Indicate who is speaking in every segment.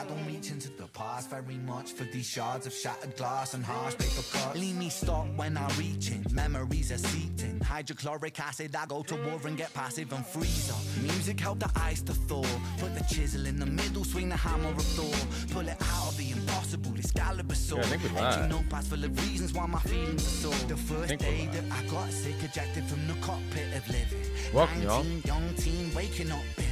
Speaker 1: I don't reach into the past very much for these shards of shattered glass and harsh paper cuts. Leave me stop when I reach in, memories are seeped in. Hydrochloric acid, I go to war and get passive and freeze up. Music help the ice to thaw. Put the chisel in the middle, swing the hammer of Thor. Pull it out of the impossible, Excalibur sword.
Speaker 2: Yeah, I think we lied.
Speaker 1: Notepads full of reasons why my feelings are sore. The first day that I got sick, ejected from the cockpit of living.
Speaker 2: Welcome, y'all.
Speaker 1: Young teen, waking up bitten.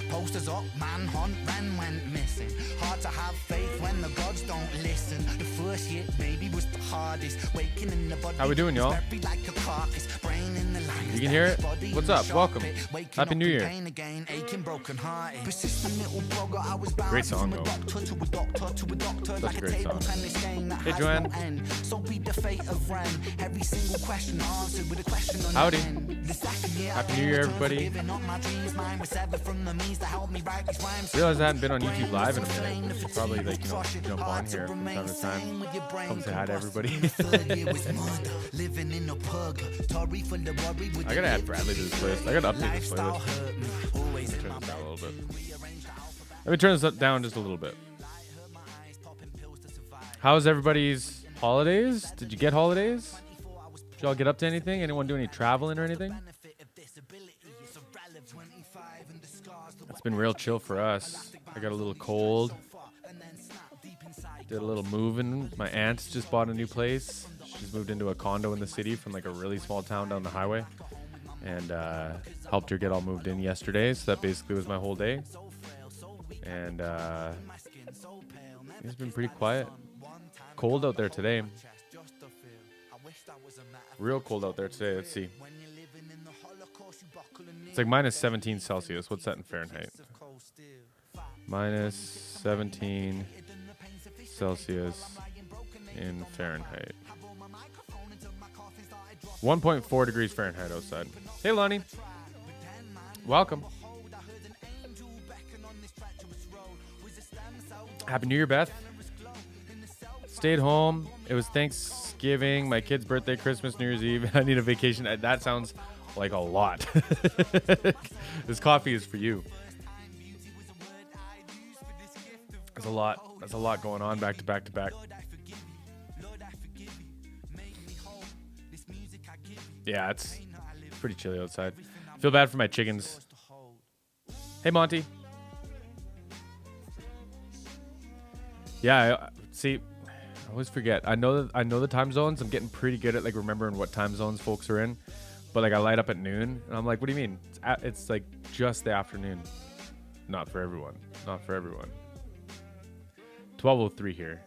Speaker 1: Posters up, manhunt, Ren went missing. Hard to have faith when the gods don't listen. The first hit maybe was the hardest. Waking in the body.
Speaker 2: How we doing, y'all?
Speaker 1: Like a carcass, brain in the lion's
Speaker 2: You can hear it?
Speaker 1: body
Speaker 2: What's
Speaker 1: in the
Speaker 2: up?
Speaker 1: shark
Speaker 2: Welcome.
Speaker 1: pit. Waking
Speaker 2: Happy
Speaker 1: up
Speaker 2: New
Speaker 1: in
Speaker 2: Year.
Speaker 1: pain again, aching, broken hearted. Persistent little blogger, I was
Speaker 2: Great song,
Speaker 1: from a
Speaker 2: though.
Speaker 1: doctor to a doctor to a doctor.
Speaker 2: Such
Speaker 1: Like
Speaker 2: a
Speaker 1: a
Speaker 2: great
Speaker 1: table
Speaker 2: song.
Speaker 1: tennis game that
Speaker 2: Hey,
Speaker 1: has
Speaker 2: Joanne.
Speaker 1: no end. So be the fate of Ren. Every single question answered with a question on
Speaker 2: Howdy.
Speaker 1: the end. The second year
Speaker 2: Happy
Speaker 1: I
Speaker 2: New Year,
Speaker 1: came to
Speaker 2: everybody.
Speaker 1: giving up my dreams, mine was severed from the means to help me write these rhymes.
Speaker 2: Realize I hadn't been on YouTube Live in a minute. I'll probably jump on here from time to time. Come say hi to everybody. I gotta add Bradley to this list. I gotta update this playlist. Turn this down a little bit. Let me turn this down just a little bit. How's everybody's holidays? Did you get holidays? Did y'all get up to anything? Anyone do any traveling or anything? It's been real chill for us. I got a little cold. Did a little moving. My aunt just bought a new place. She's moved into a condo in the city from like a really small town down the highway. And helped her get all moved in yesterday. So that basically was my whole day. And it's been pretty quiet. Cold out there today. Real cold out there today. Let's see. It's like minus 17 Celsius. What's that in Fahrenheit? Minus 17 Celsius in Fahrenheit. 1.4 degrees Fahrenheit outside. Hey, Lonnie. Welcome. Happy New Year, Beth. Stayed home. It was Thanksgiving, my kid's birthday, Christmas, New Year's Eve. I need a vacation. That sounds like a lot. This coffee is for you. That's a lot. That's a lot going on back to back to back. Yeah, it's pretty chilly outside. Feel bad for my chickens. Hey, Monty. Yeah, see, I always forget. I know the time zones. I'm getting pretty good at like remembering what time zones folks are in. But like I light up at noon, and I'm like, what do you mean? It's like just the afternoon. Not for everyone. Not for everyone. 12:03 here.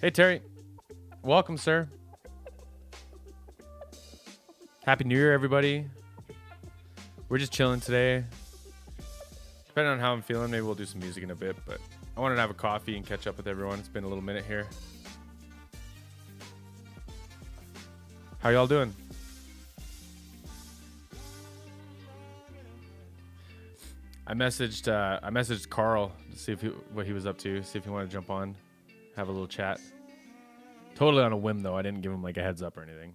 Speaker 2: Hey, Terry. Welcome, sir. Happy New Year, everybody. We're just chilling today. Depending on how I'm feeling, maybe we'll do some music in a bit, but I wanted to have a coffee and catch up with everyone. It's been a little minute here. How y'all doing? I messaged Carl to see what he was up to, see if he wanted to jump on, have a little chat. Totally on a whim, though. I didn't give him like a heads up or anything.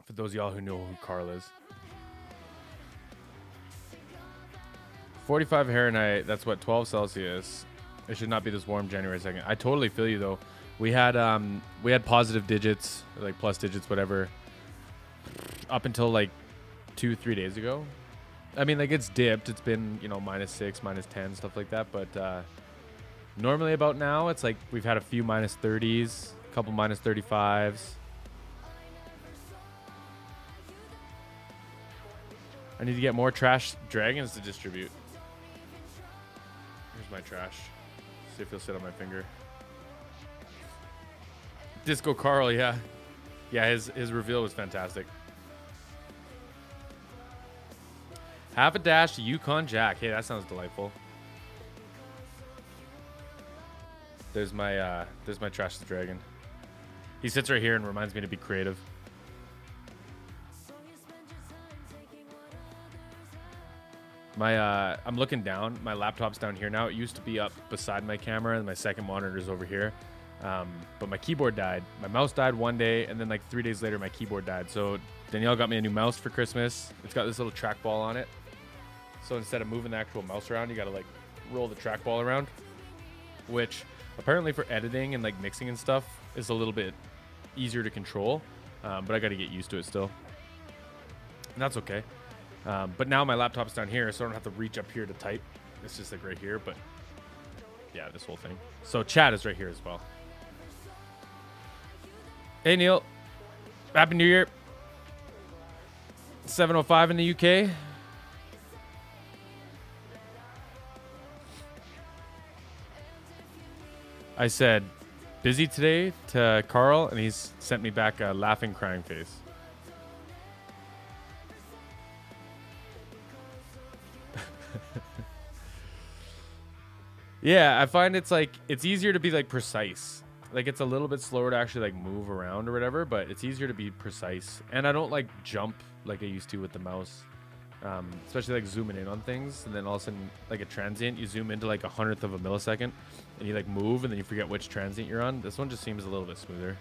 Speaker 2: For those of y'all who know who Carl is. 45 Fahrenheit, that's what, 12 Celsius. It should not be this warm January 2nd. I totally feel you, though. We had positive digits, like plus digits, whatever, up until like 2-3 days ago. I mean, like, it's dipped. It's been, -6, -10, stuff like that. But normally about now, it's like we've had a few -30s, a couple -35s. I need to get more trash dragons to distribute. Here's my trash. See if he'll sit on my finger. Disco Carl, yeah. Yeah, his reveal was fantastic. Half a dash to Yukon Jack. Hey, that sounds delightful. There's my trash the dragon. He sits right here and reminds me to be creative. I'm looking down. My laptop's down here now. It used to be up beside my camera, and my second monitor's over here. But my keyboard died. My mouse died one day, and then like 3 days later, my keyboard died. So Danielle got me a new mouse for Christmas. It's got this little trackball on it. So instead of moving the actual mouse around, you got to like roll the trackball around, which apparently for editing and like mixing and stuff is a little bit easier to control. But I got to get used to it still. And that's okay. But now my laptop's down here, so I don't have to reach up here to type. It's just like right here, but yeah, this whole thing. So chat is right here as well. Hey, Neil. Happy New Year. 7:05 in the UK. I said, busy today to Carl, and he's sent me back a laughing, crying face. Yeah, I find it's like, it's easier to be like precise. Like it's a little bit slower to actually like move around or whatever, but it's easier to be precise. And I don't like jump like I used to with the mouse. Especially like zooming in on things, and then all of a sudden like a transient, you zoom into like 1/100th of a millisecond and you like move and then you forget which transient you're on. This one just seems a little bit smoother.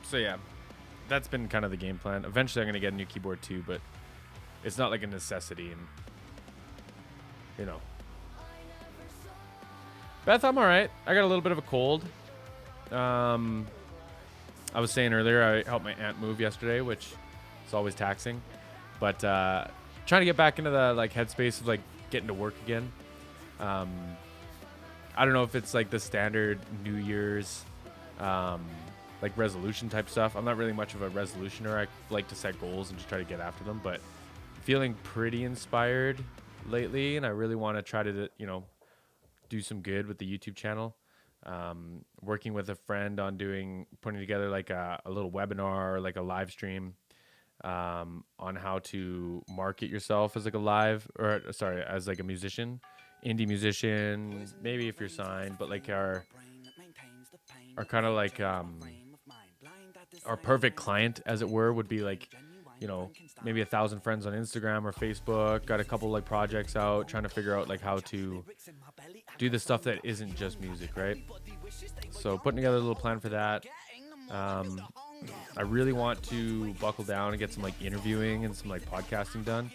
Speaker 2: So yeah, that's been kind of the game plan. Eventually I'm going to get a new keyboard too, but it's not like a necessity. And you know, Beth, I'm all right. I got a little bit of a cold. I was saying earlier, I helped my aunt move yesterday, which is always taxing, but trying to get back into the like headspace of like getting to work again. I don't know if it's like the standard New Year's like resolution type stuff. I'm not really much of a resolutioner. I like to set goals and just try to get after them, but feeling pretty inspired lately, and I really want to try to, you know, do some good with the YouTube channel. Working with a friend on putting together like a little webinar or like a live stream on how to market yourself as like as like a musician, indie musician, maybe if you're signed, but like our kind of like our perfect client, as it were, would be like, you know, maybe 1,000 friends on Instagram or Facebook, got a couple like projects out, trying to figure out like how to do the stuff that isn't just music, right? So putting together a little plan for that. I really want to buckle down and get some like interviewing and some like podcasting done.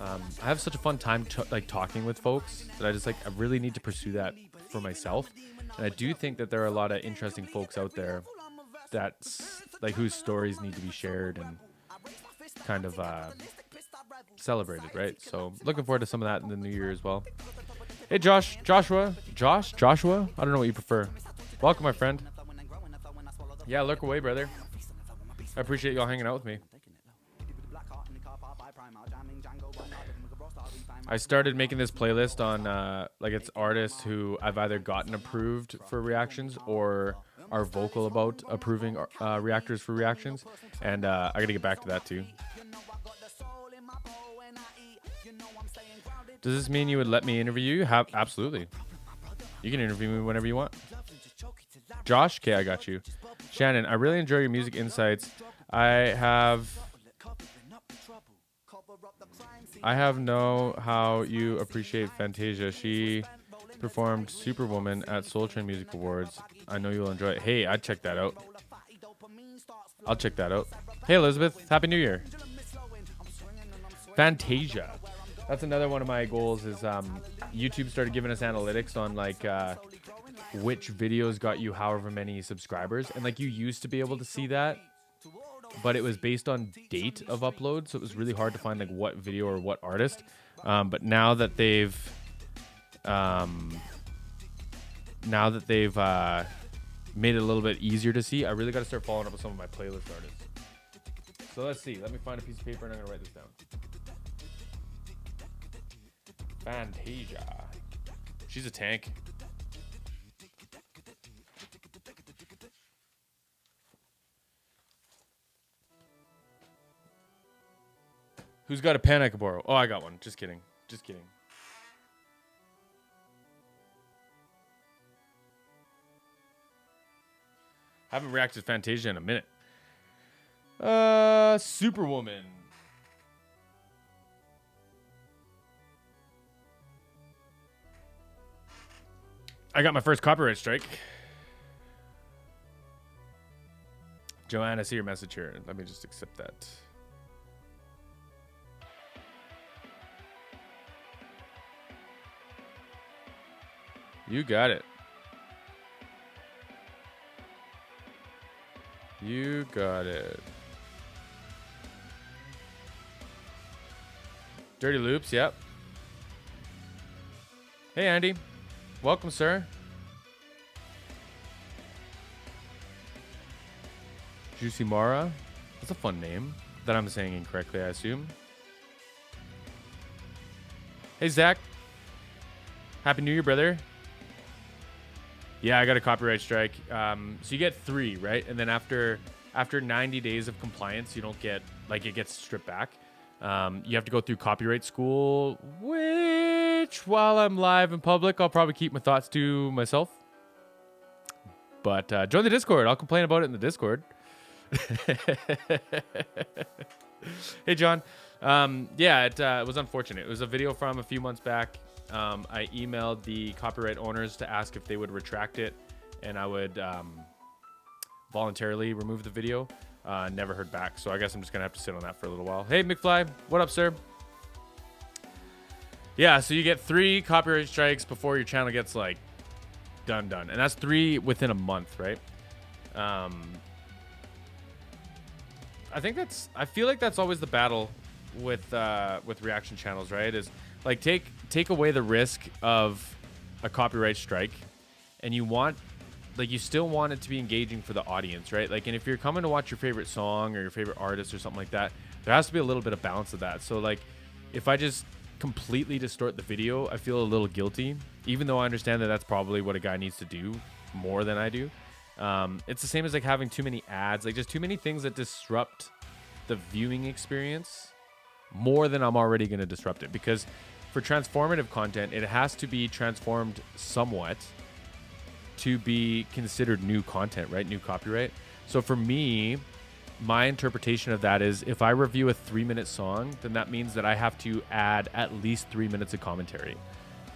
Speaker 2: I have such a fun time like talking with folks that I really need to pursue that for myself. And I do think that there are a lot of interesting folks out there that's like whose stories need to be shared and kind of celebrated, right? So looking forward to some of that in the new year as well. Hey, Joshua, I don't know what you prefer. Welcome, my friend. Yeah, lurk away, brother. I appreciate y'all hanging out with me. I started making this playlist on like it's artists who I've either gotten approved for reactions or are vocal about approving reactors for reactions, and I gotta get back to that too. Does this mean you would let me interview you? Absolutely. You can interview me whenever you want. Josh, okay, I got you. Shannon, I really enjoy your music insights. I know how you appreciate Fantasia. She performed Superwoman at Soul Train Music Awards. I know you'll enjoy it. Hey, I'd check that out. I'll check that out. Hey, Elizabeth, Happy New Year. Fantasia. That's another one of my goals is YouTube started giving us analytics on like which videos got you however many subscribers. And like you used to be able to see that, but it was based on date of upload. So it was really hard to find like what video or what artist. But now that they've made it a little bit easier to see, I really got to start following up with some of my playlist artists. So let's see. Let me find a piece of paper and I'm going to write this down. Fantasia. She's a tank. Who's got a pen I could borrow? Oh, I got one. Just kidding. Just kidding. Haven't reacted to Fantasia in a minute. Superwoman. I got my first copyright strike. Joanne, I see your message here. Let me just accept that. You got it. You got it. Dirty Loops, yep. Hey, Andy. Welcome, sir. Juicy Mara. That's a fun name that I'm saying incorrectly, I assume. Hey, Zach. Happy New Year, brother. Yeah, I got a copyright strike. So you get 3, right? And then after 90 days of compliance, you don't get, like, it gets stripped back. You have to go through copyright school, which, while I'm live in public, I'll probably keep my thoughts to myself. But join the Discord. I'll complain about it in the Discord. Hey, John. Yeah, it was unfortunate. It was a video from a few months back. I emailed the copyright owners to ask if they would retract it, and I would voluntarily remove the video. Never heard back, so I guess I'm just gonna have to sit on that for a little while. Hey, McFly, what up, sir? Yeah, so you get 3 copyright strikes before your channel gets like done, and that's 3 within a month, right? I feel like that's always the battle with reaction channels, right? Is like take away the risk of a copyright strike, and you still want it to be engaging for the audience, right? Like, and if you're coming to watch your favorite song or your favorite artist or something like that, there has to be a little bit of balance of that. So like, if I just completely distort the video, I feel a little guilty, even though I understand that that's probably what a guy needs to do more than I do. It's the same as like having too many ads, like just too many things that disrupt the viewing experience more than I'm already going to disrupt it. Because for transformative content, it has to be transformed somewhat to be considered new content, right? New copyright. So for me, my interpretation of that is if I review a 3-minute song, then that means that I have to add at least 3 minutes of commentary.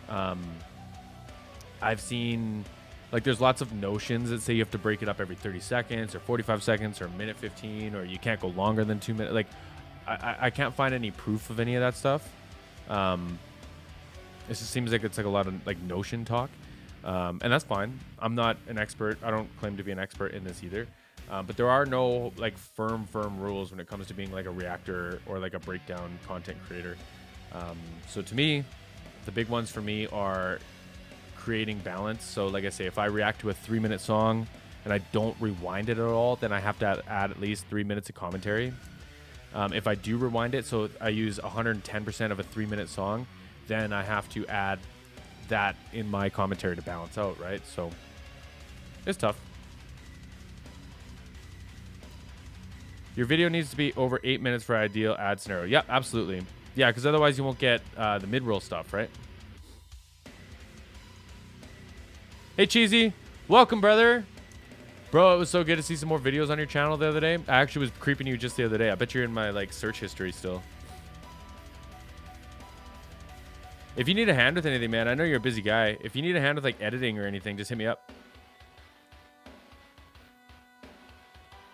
Speaker 2: I've seen, like, there's lots of notions that say you have to break it up every 30 seconds or 45 seconds or a minute 15, or you can't go longer than 2 minutes. Like, I can't find any proof of any of that stuff. It just seems like it's like a lot of like notion talk. And that's fine. I'm not an expert. I don't claim to be an expert in this either. But there are no like firm rules when it comes to being like a reactor or like a breakdown content creator. So to me, the big ones for me are creating balance. So like I say, if I react to a 3-minute song and I don't rewind it at all, then I have to add at least 3 minutes of commentary. If I do rewind it, so I use 110% of a 3-minute song, then I have to add that in my commentary to balance out, right? So it's tough. Your video needs to be over 8 minutes for ideal ad scenario. Yeah, absolutely. Yeah, because otherwise you won't get the mid-roll stuff, right? Hey, Cheesy. Welcome, brother. Bro, it was so good to see some more videos on your channel the other day. I actually was creeping you just the other day. I bet you're in my like search history still. If you need a hand with anything, man, I know you're a busy guy. If you need a hand with like editing or anything, just hit me up.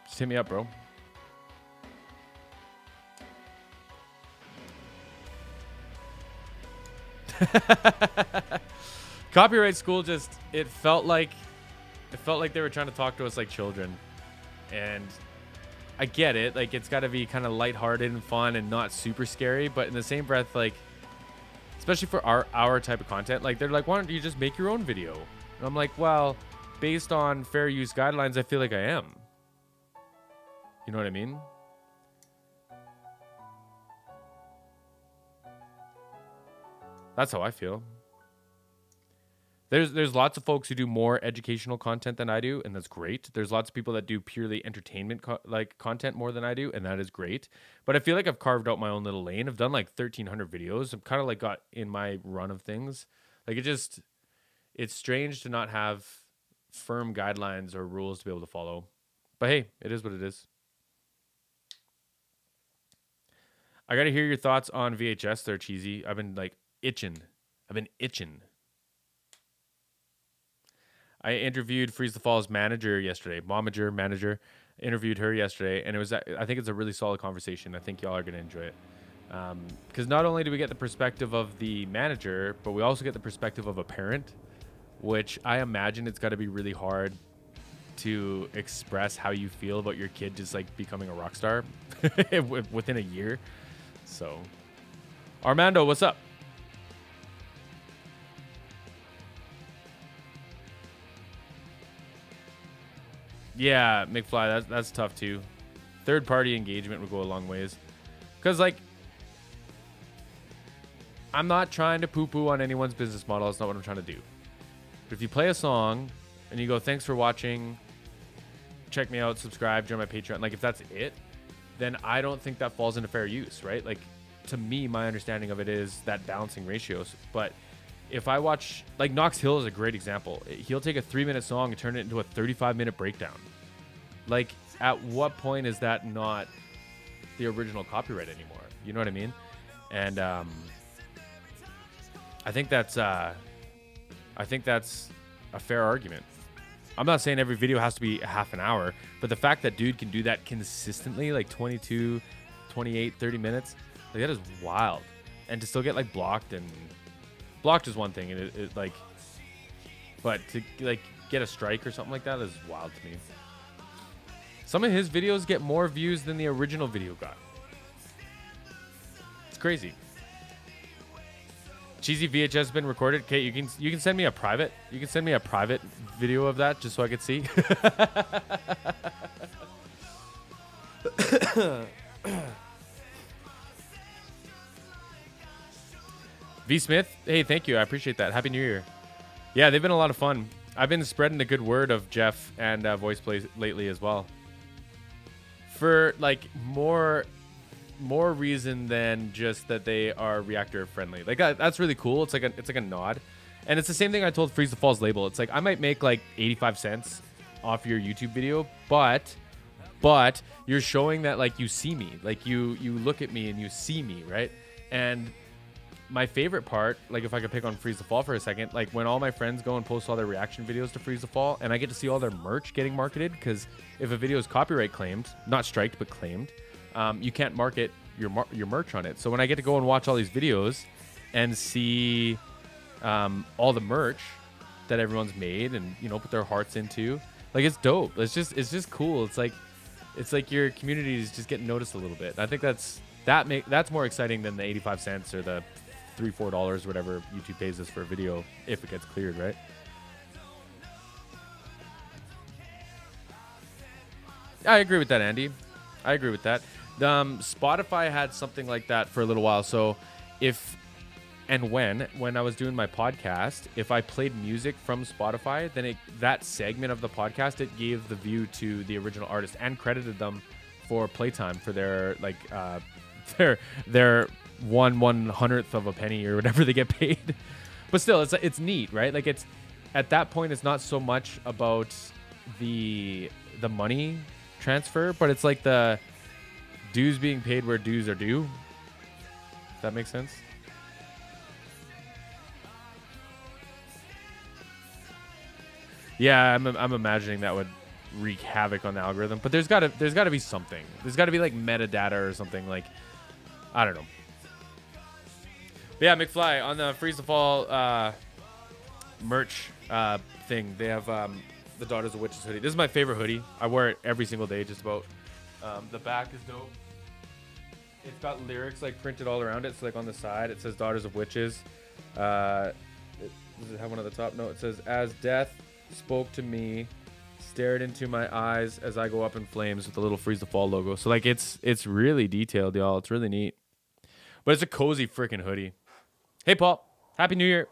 Speaker 2: Just hit me up, bro. Copyright school just, it felt like they were trying to talk to us like children. And I get it. Like, it's got to be kind of lighthearted and fun and not super scary. But in the same breath, like, especially for our type of content, like, they're like, why don't you just make your own video? And I'm like, well, based on fair use guidelines, I feel like I am. You know what I mean? That's how I feel. There's lots of folks who do more educational content than I do, and that's great. There's lots of people that do purely entertainment content more than I do, and that is great. But I feel like I've carved out my own little lane. I've done like 1,300 videos. I've kind of like got in my run of things. Like, it's strange to not have firm guidelines or rules to be able to follow. But hey, it is what it is. I got to hear your thoughts on VHS there, Cheesy. I've been like itching. I interviewed Freeze the Falls manager yesterday, momager manager. Interviewed her yesterday, and I think it's a really solid conversation. I think y'all are gonna enjoy it. Because not only do we get the perspective of the manager, but we also get the perspective of a parent, which I imagine it's got to be really hard to express how you feel about your kid just like becoming a rock star within a year. So, Armando, what's up? Yeah, McFly, that's tough too. Third party engagement would go a long ways. Because, like, I'm not trying to poo poo on anyone's business model. That's not what I'm trying to do. But if you play a song and you go, thanks for watching, check me out, subscribe, join my Patreon, like, if that's it, then I don't think that falls into fair use, right? Like, to me, my understanding of it is that balancing ratios. But if I watch, like, Knox Hill is a great example. He'll take a 3-minute song and turn it into a 35-minute breakdown. Like, at what point is that not the original copyright anymore? You know what I mean? And I think that's a fair argument. I'm not saying every video has to be half an hour, but the fact that dude can do that consistently, like 22, 28, 30 minutes, like, that is wild. And to still get, like, blocked is one thing, and it like, but to, like, get a strike or something like that is wild to me. Some of his videos get more views than the original video got. It's crazy. Cheesy VHS has been recorded. Okay, you can send me a private. You can send me a private video of that just so I could see. V Smith, hey, thank you. I appreciate that. Happy New Year. Yeah, they've been a lot of fun. I've been spreading the good word of Jeff and Voice Plays lately as well. For, like, more reason than just that they are reactor friendly. Like, that's really cool. It's like a nod. And it's the same thing I told Freeze the Falls label. It's like, I might make like 85 cents off your YouTube video, but you're showing that, like, you see me. Like, you look at me and you see me, right? And my favorite part, like, if I could pick on Freeze the Fall for a second, like, when all my friends go and post all their reaction videos to Freeze the Fall, and I get to see all their merch getting marketed, because if a video is copyright claimed, not striked, but claimed, you can't market your merch on it. So when I get to go and watch all these videos and see all the merch that everyone's made and, you know, put their hearts into, like, it's dope. It's just cool. It's like your community is just getting noticed a little bit. I think that's more exciting than the 85 cents or the $3-4 whatever YouTube pays us for a video if it gets cleared, right? I agree with that, Andy. I agree with that. Spotify had something like that for a little while. So if and when I was doing my podcast, if I played music from Spotify, then that segment of the podcast, it gave the view to the original artist and credited them for playtime for their, like, their 1/100th of a penny or whatever they get paid. But still, it's neat, right? Like, it's at that point, it's not so much about the money transfer, but it's like the dues being paid where dues are due. If that makes sense. Yeah, I'm imagining that would wreak havoc on the algorithm. But there's gotta be something. There's gotta be, like, metadata or something, like, I don't know. But yeah, McFly, on the Freeze the Fall merch thing, they have the Daughters of Witches hoodie. This is my favorite hoodie. I wear it every single day, just about. The back is dope. It's got lyrics, like, printed all around it. So, like, on the side, it says Daughters of Witches. Does it have one at the top? No, it says, as death spoke to me, stared into my eyes as I go up in flames, with the little Freeze the Fall logo. So, like, it's really detailed, y'all. It's really neat. But it's a cozy freaking hoodie. Hey, Paul. Happy New Year.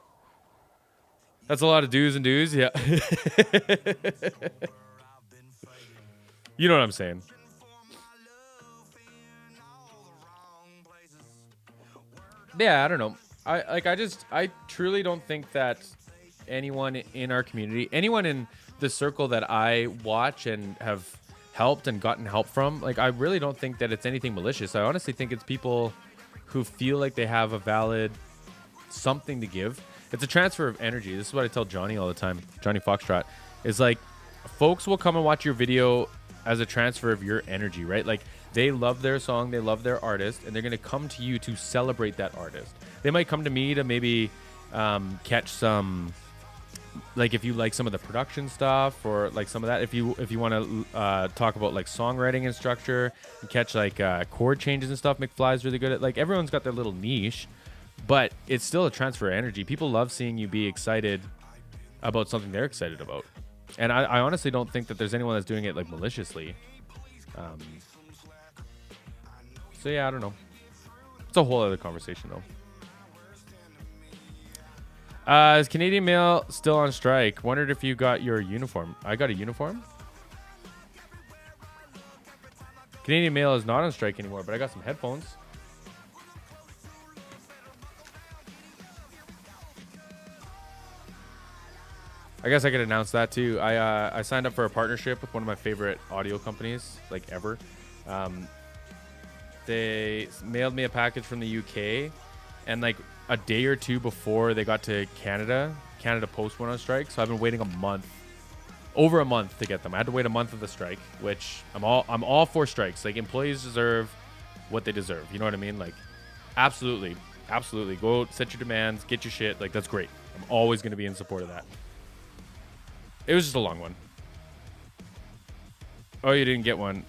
Speaker 2: That's a lot of do's and do's. Yeah. You know what I'm saying. Yeah, I don't know. I truly don't think that anyone in our community, anyone in the circle that I watch and have helped and gotten help from, like, I really don't think that it's anything malicious. I honestly think it's people who feel like they have a valid something to give. It's a transfer of energy. This is what I tell Johnny all the time. Johnny Foxtrot is like, folks will come and watch your video as a transfer of your energy, right? Like they love their song, they love their artist, and they're going to come to you to celebrate that artist. They might come to me to maybe catch some, like if you like some of the production stuff or like some of that, if you want to talk about like songwriting and structure and catch like chord changes and stuff. McFly's really good at, like, everyone's got their little niche, but it's still a transfer of energy. People love seeing you be excited about something they're excited about. And I honestly don't think that there's anyone that's doing it like maliciously. So yeah, I don't know. It's a whole other conversation though. Is Canadian Mail still on strike? Wondered if you got your uniform. I got a uniform. Canadian Mail is not on strike anymore, but I got some headphones. I guess I could announce that too. I signed up for a partnership with one of my favorite audio companies, like ever. They mailed me a package from the UK, and like a day or two before they got to Canada, Canada Post went on strike. So I've been waiting over a month to get them. I had to wait a month of the strike, which I'm all for strikes. Like, employees deserve what they deserve. You know what I mean? Like, absolutely. Go set your demands, get your shit. Like, that's great. I'm always going to be in support of that. It was just a long one. Oh, you didn't get one.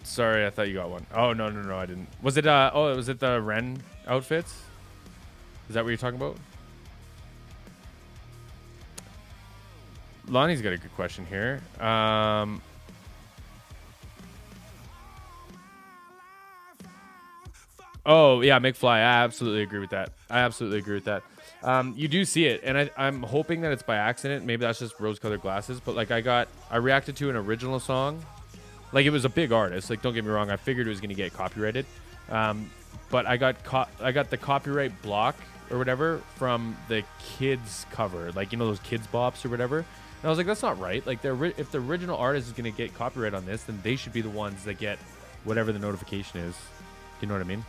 Speaker 2: Sorry, I thought you got one. Oh, no, I didn't. Was it, was it the Ren outfits? Is that what you're talking about? Lonnie's got a good question here. Oh, yeah, McFly. I absolutely agree with that. You do see it, and I'm hoping that it's by accident. Maybe that's just rose-colored glasses. But like, I reacted to an original song. Like, it was a big artist. Like, don't get me wrong. I figured it was going to get copyrighted. But I got the copyright block or whatever from the kids cover, like, you know, those kids bops or whatever. And I was like, that's not right. Like, if the original artist is going to get copyright on this, then they should be the ones that get whatever the notification is. You know what I mean?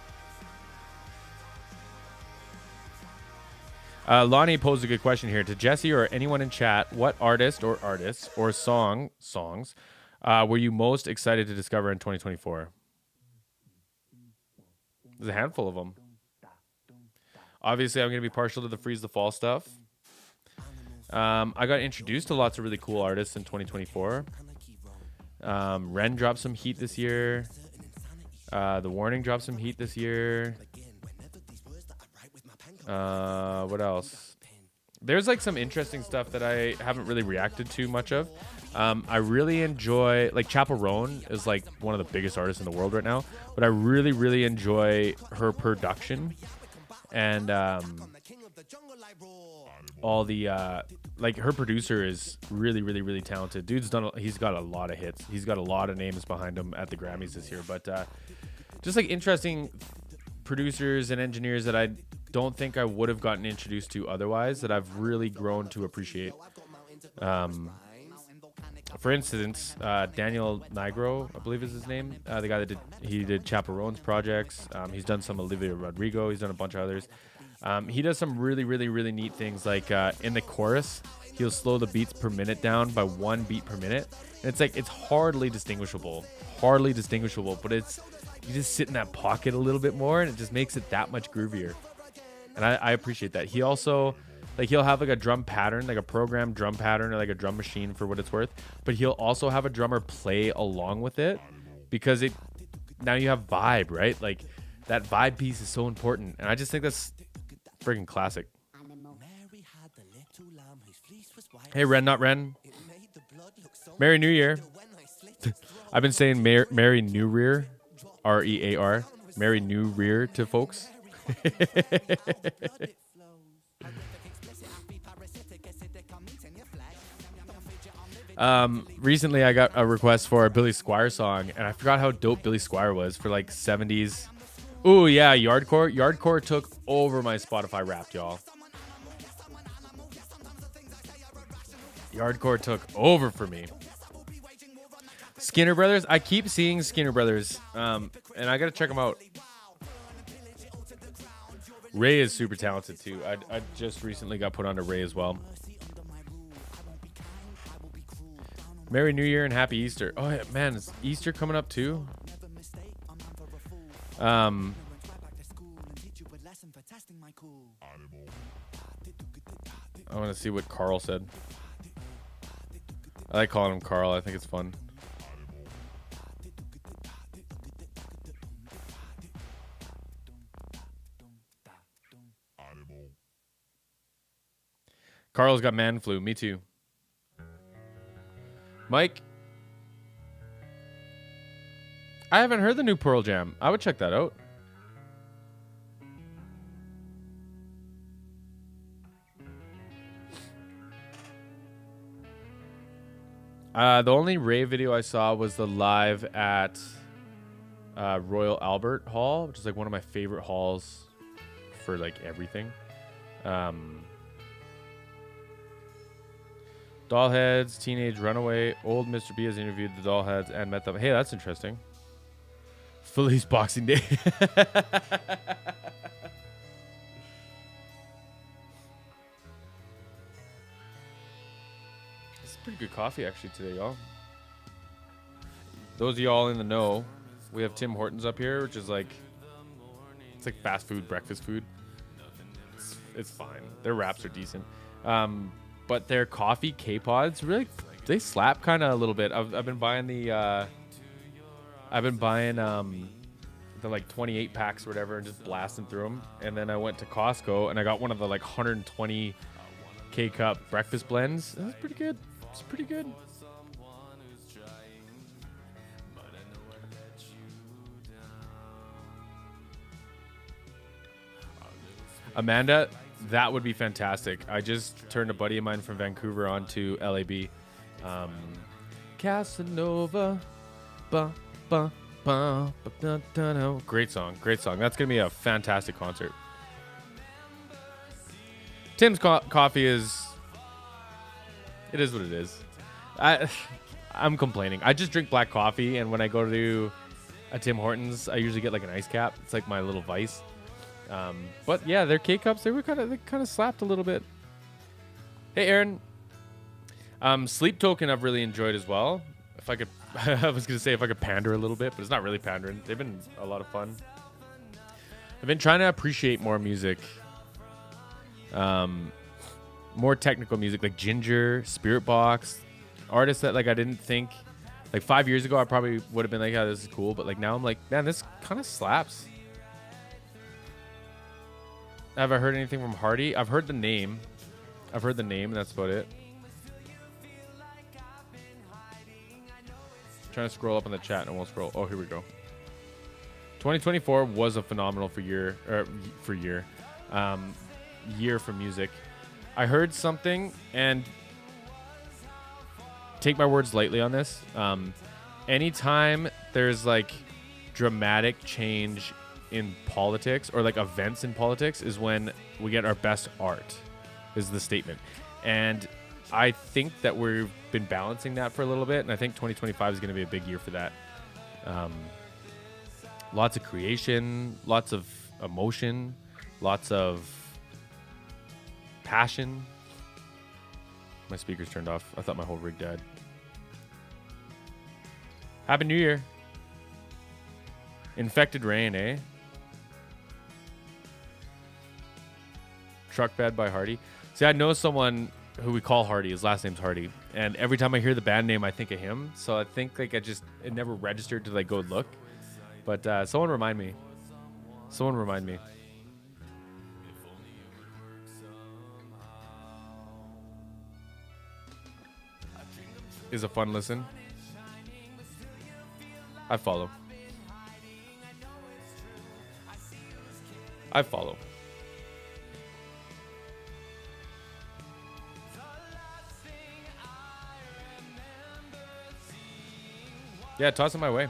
Speaker 2: Lonnie posed a good question here to Jesse or anyone in chat. What artists or songs were you most excited to discover in 2024? There's a handful of them. Obviously, I'm going to be partial to the Freeze the Fall stuff. I got introduced to lots of really cool artists in 2024. Ren dropped some heat this year. The Warning dropped some heat this year. What else? There's like some interesting stuff that I haven't really reacted to much of. I really enjoy, like, Chappell Roan is like one of the biggest artists in the world right now, but I really enjoy her production and all the like, her producer is really talented. He's got a lot of hits. He's got a lot of names behind him at the Grammys this year, but just like interesting producers and engineers that I don't think I would have gotten introduced to otherwise, that I've really grown to appreciate. For instance, Daniel Nigro, I believe is his name, the guy that did Chappell Roan's projects. He's done some Olivia Rodrigo. He's done a bunch of others. He does some really neat things, like in the chorus, he'll slow the beats per minute down by 1 beat per minute. And it's like, it's hardly distinguishable, but you just sit in that pocket a little bit more, and it just makes it that much groovier. And I appreciate that. He also, like, he'll have like a drum pattern, like a programmed drum pattern, or like a drum machine for what it's worth, but he'll also have a drummer play along with it, because now you have vibe, right? Like, that vibe piece is so important, and I just think that's friggin' classic. Hey, Ren, not Ren. Merry New Year. I've been saying Merry New Rear, R-E-A-R, Merry New Rear to folks. Recently I got a request for a Billy Squier song, and I forgot how dope Billy Squier was for like 70s. Ooh, yeah, Yardcore. Yardcore took over my Spotify Wrapped, y'all. Yardcore took over for me. Skinner Brothers. I keep seeing Skinner Brothers, and I gotta check them out. Ray is super talented too. I just recently got put onto Ray as well. Merry New Year and Happy Easter. Oh yeah, man, is Easter coming up too? I want to see what Carl said. I like calling him Carl. I think it's fun. Carl's got man flu. Me too. Mike, I haven't heard the new Pearl Jam. I would check that out. The only Ray video I saw was the live at Royal Albert Hall, which is like one of my favorite halls for like everything. Dollheads, Teenage Runaway, old Mr. B has interviewed the Dollheads and met them. Hey, that's interesting. Feliz Boxing Day. It's pretty good coffee actually today, y'all. Those of y'all in the know, we have Tim Hortons up here, which is like, it's like fast food, breakfast food. It's fine. Their wraps are decent. But their coffee K-Pods really, they slap kind of a little bit. I've been buying the like 28 packs or whatever and just blasting through them. And then I went to Costco and I got one of the like 120 K-Cup breakfast blends. That's pretty good. It's pretty good. Amanda, that would be fantastic. I just turned a buddy of mine from Vancouver onto LAB. Casanova. Ba, ba, ba, ba, da, da, da. Great song. Great song. That's going to be a fantastic concert. Tim's coffee is... It is what it is. I'm complaining. I just drink black coffee, and when I go to a Tim Hortons, I usually get like an ice cap. It's like my little vice. But yeah, their K-Cups, they kind of slapped a little bit. Hey, Aaron. Sleep Token I've really enjoyed as well. If I could, I was going to say if I could pander a little bit, but it's not really pandering. They've been a lot of fun. I've been trying to appreciate more music. More technical music like Ginger, Spirit Box, artists that like I didn't think, like 5 years ago I probably would have been like, oh, this is cool. But like now I'm like, man, this kind of slaps. Have I heard anything from Hardy? I've heard the name. And that's about it. Trying to scroll up in the chat and it won't scroll. Oh, here we go. 2024 was a phenomenal year for music. I heard something, and take my words lightly on this. Anytime there's like dramatic change in politics or like events in politics is when we get our best art, is the statement. And I think that we've been balancing that for a little bit, and I think 2025 is going to be a big year for that. Lots of creation, lots of emotion, lots of passion. My speaker's turned off. I thought my whole rig died. Happy New Year. Infected Rain, eh? Truck Bed by Hardy. See, I know someone who we call Hardy. His last name's Hardy. And every time I hear the band name, I think of him. So I think like it never registered to like go look. But someone remind me. Is a fun listen. I follow. Yeah, toss it my way.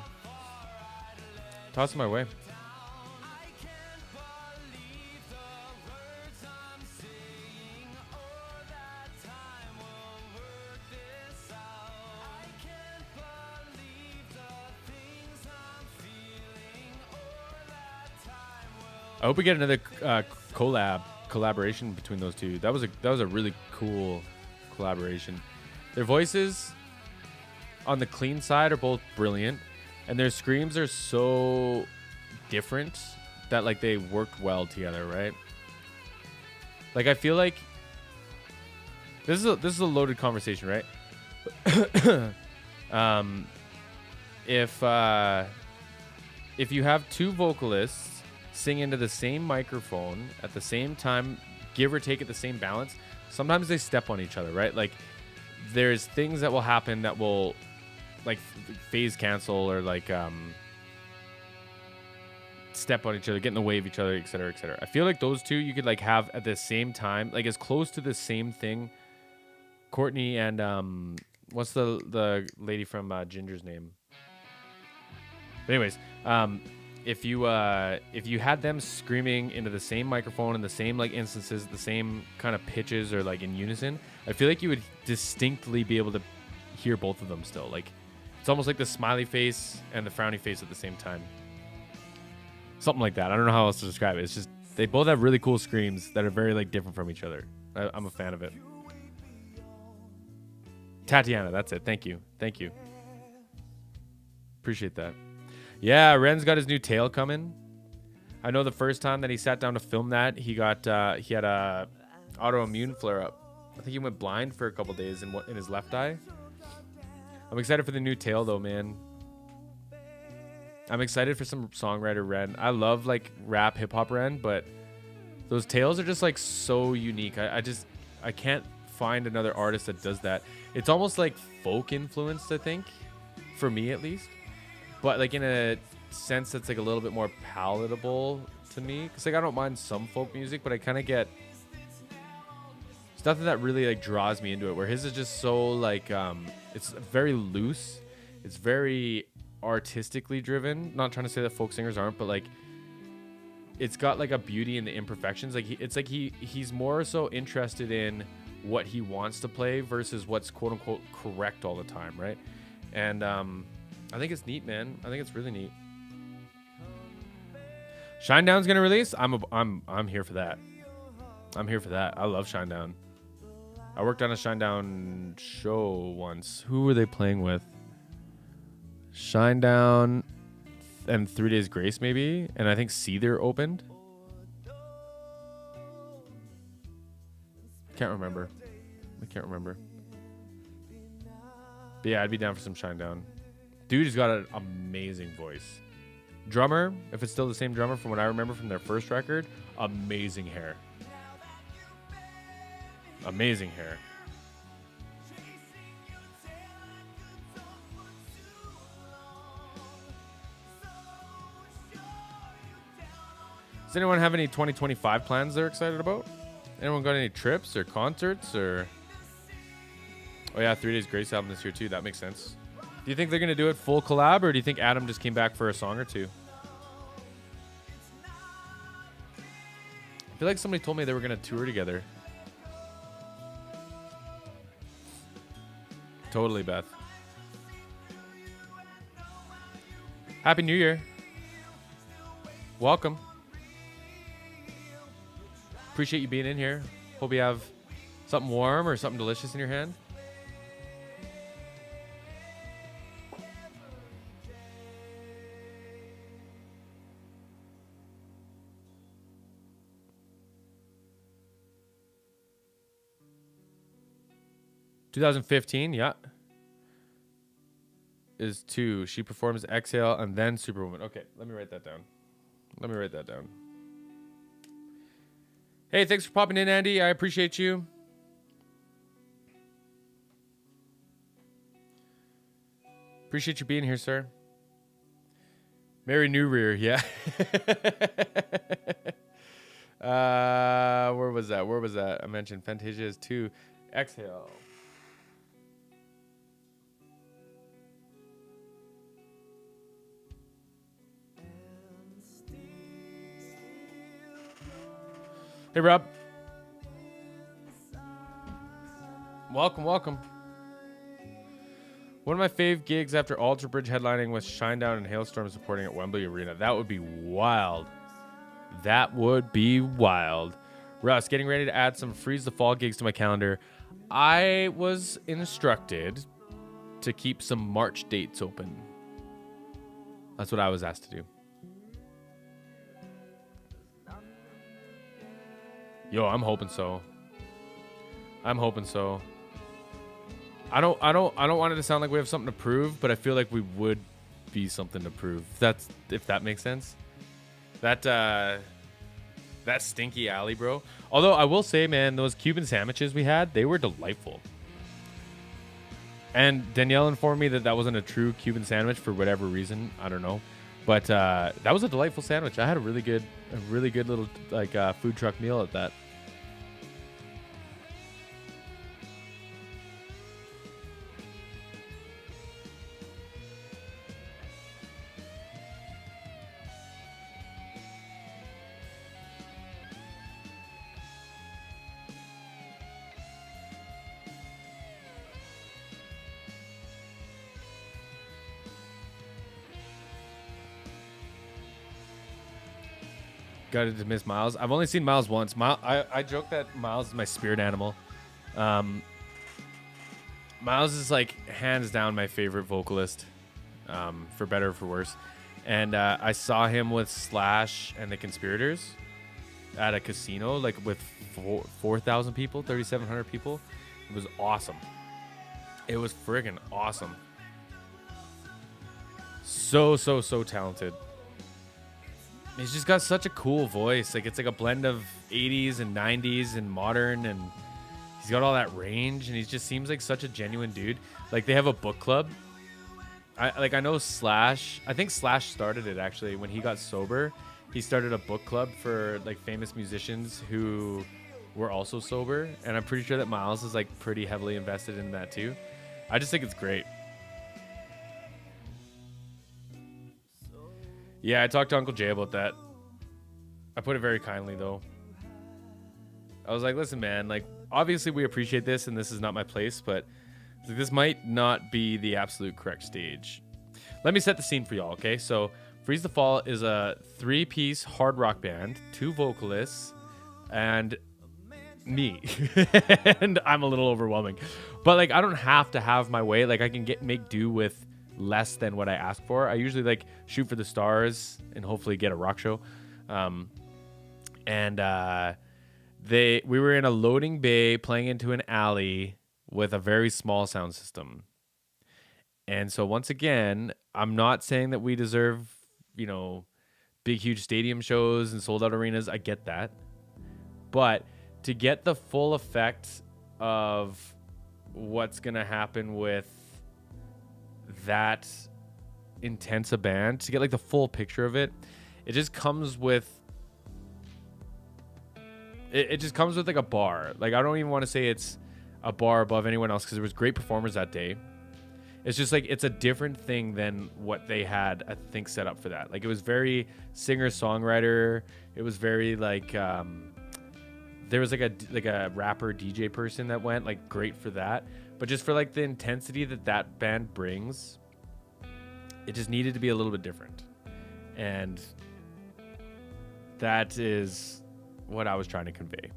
Speaker 2: I hope we get another collaboration between those two. That was a really cool collaboration. Their voices on the clean side are both brilliant, and their screams are so different that like they worked well together, right? Like I feel like this is a loaded conversation, right? If you have two vocalists sing into the same microphone at the same time, give or take at the same balance, sometimes they step on each other, right? Like there's things that will happen that will like phase cancel or like step on each other, get in the way of each other, etc., etc. I feel like those two you could like have at the same time, like as close to the same thing. Courtney and what's the lady from Ginger's name? But anyways, if you had them screaming into the same microphone in the same like instances, the same kind of pitches or like in unison, I feel like you would distinctly be able to hear both of them still. Like it's almost like the smiley face and the frowny face at the same time. Something like that. I don't know how else to describe it. It's just they both have really cool screams that are very like different from each other. I'm a fan of it. Tatiana, that's it. Thank you. Appreciate that. Yeah, Ren's got his new tail coming. I know the first time that he sat down to film that, he had a autoimmune flare up. I think he went blind for a couple days in his left eye. I'm excited for the new tail though, man. I'm excited for some songwriter Ren. I love like rap hip hop Ren, but those tails are just like so unique. I can't find another artist that does that. It's almost like folk influenced, I think, for me at least, but like in a sense that's like a little bit more palatable to me, because like I don't mind some folk music, but I kind of get it's nothing that really like draws me into it, where his is just so like it's very loose, it's very artistically driven. Not trying to say that folk singers aren't, but like it's got like a beauty in the imperfections. Like he's more so interested in what he wants to play versus what's quote unquote correct all the time, right? And I think it's neat, man. I think it's really neat. Shinedown's gonna release. I'm here for that. I'm here for that. I love Shinedown. I worked on a Shinedown show once. Who were they playing with? Shinedown and 3 Days Grace maybe, and I think Seether opened. I can't remember. But yeah, I'd be down for some Shinedown. Dude has got an amazing voice. Drummer, if it's still the same drummer from what I remember from their first record, amazing hair. Amazing hair. Does anyone have any 2025 plans they're excited about? Anyone got any trips or concerts or... Oh yeah, 3 Days Grace album this year too. That makes sense. Do you think they're going to do it full collab, or do you think Adam just came back for a song or two? I feel like somebody told me they were going to tour together. Totally, Beth. Happy New Year. Welcome. Appreciate you being in here. Hope you have something warm or something delicious in your hand. "2015, yeah. Is 2. She performs Exhale and then Superwoman." Okay, let me write that down. Hey, thanks for popping in, Andy. I appreciate you. Appreciate you being here, sir. Mary New Rear, yeah. Where was that? I mentioned Fantasia is 2. Exhale. Hey, Rob. Welcome. One of my fave gigs after Alter Bridge headlining was Shinedown and Hailstorm supporting at Wembley Arena. That would be wild. That would be wild. Russ, getting ready to add some Freeze the Fall gigs to my calendar. I was instructed to keep some March dates open. That's what I was asked to do. Yo, I'm hoping so. I don't want it to sound like we have something to prove, but I feel like we would be something to prove. If that makes sense. That stinky alley, bro. Although I will say, man, those Cuban sandwiches we had, they were delightful. And Danielle informed me that wasn't a true Cuban sandwich for whatever reason. I don't know. But that was a delightful sandwich. I had a really good little food truck meal at that. Got to miss Miles. I've only seen Miles once. I joke that Miles is my spirit animal. Miles is like hands down my favorite vocalist, for better or for worse. And I saw him with Slash and the Conspirators at a casino, like with 4,000 people, 3,700 people. It was awesome. It was friggin' awesome. So talented. He's just got such a cool voice. Like, it's like a blend of 80s and 90s and modern, and he's got all that range, and he just seems like such a genuine dude. Like, they have a book club. I know Slash. I think Slash started it, actually, when he got sober. He started a book club for, like, famous musicians who were also sober, and I'm pretty sure that Miles is, like, pretty heavily invested in that, too. I just think it's great. Yeah, I talked to Uncle Jay about that. I put it very kindly, though. I was like, listen, man, like, obviously we appreciate this, and this is not my place, but this might not be the absolute correct stage. Let me set the scene for y'all, okay? So, Freeze the Fall is a 3-piece hard rock band, 2 vocalists, and me. And I'm a little overwhelming. But, like, I don't have to have my way. Like, I can make do with less than what I ask for. I usually like shoot for the stars and hopefully get a rock show. We were in a loading bay playing into an alley with a very small sound system. And so once again, I'm not saying that we deserve, big, huge stadium shows and sold out arenas. I get that. But to get the full effect of what's going to happen with that intense a band, to get like the full picture of it, it just comes with like a bar. Like, I don't even want to say it's a bar above anyone else, because there was great performers that day. It's just like, it's a different thing than what they had, I think, set up for that. Like, it was very singer-songwriter. It was very like there was like a rapper DJ person that went, like, great for that. But just for like the intensity that band brings, it just needed to be a little bit different. And that is what I was trying to convey.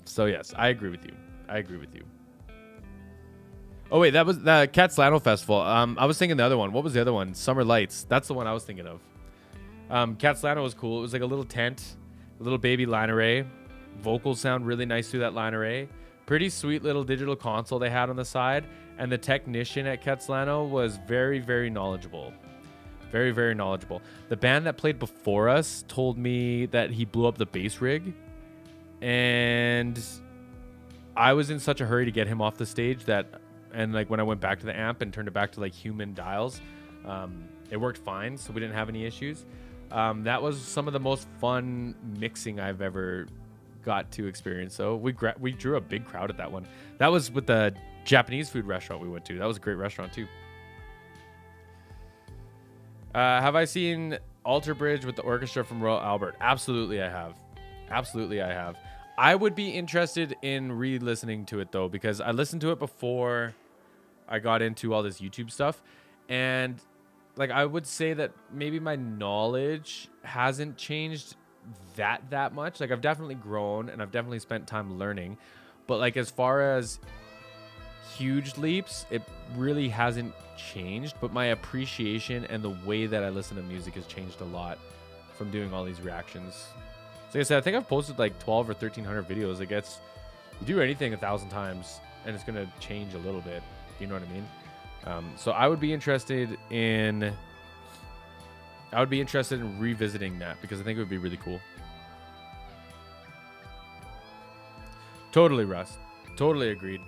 Speaker 2: So yes, I agree with you. Oh wait, that was the Catslano Festival. I was thinking the other one. What was the other one? Summer Lights. That's the one I was thinking of. Catslano was cool. It was like a little tent, a little baby line array. Vocals sound really nice through that line array. Pretty sweet little digital console they had on the side. And the technician at Catslano was very, very knowledgeable. Very, very knowledgeable. The band that played before us told me that he blew up the bass rig. And I was in such a hurry to get him off the stage and like when I went back to the amp and turned it back to like human dials, it worked fine. So we didn't have any issues. That was some of the most fun mixing I've ever got to experience. So we drew a big crowd at that one. That was with the Japanese food restaurant we went to. That was a great restaurant too. Have I seen Alter Bridge with the orchestra from Royal Albert? Absolutely I have. I would be interested in re-listening to it though, because I listened to it before I got into all this YouTube stuff, and like I would say that maybe my knowledge hasn't changed that much. Like I've definitely grown and I've definitely spent time learning, but like as far as huge leaps, it really hasn't changed. But my appreciation and the way that I listen to music has changed a lot from doing all these reactions. So like I said, I think I've posted like 12 or 1300 videos. Like it's, you do anything 1,000 times and it's gonna change a little bit. You know what I mean? So I would be interested in revisiting that because I think it would be really cool. Totally, Russ. Totally agreed.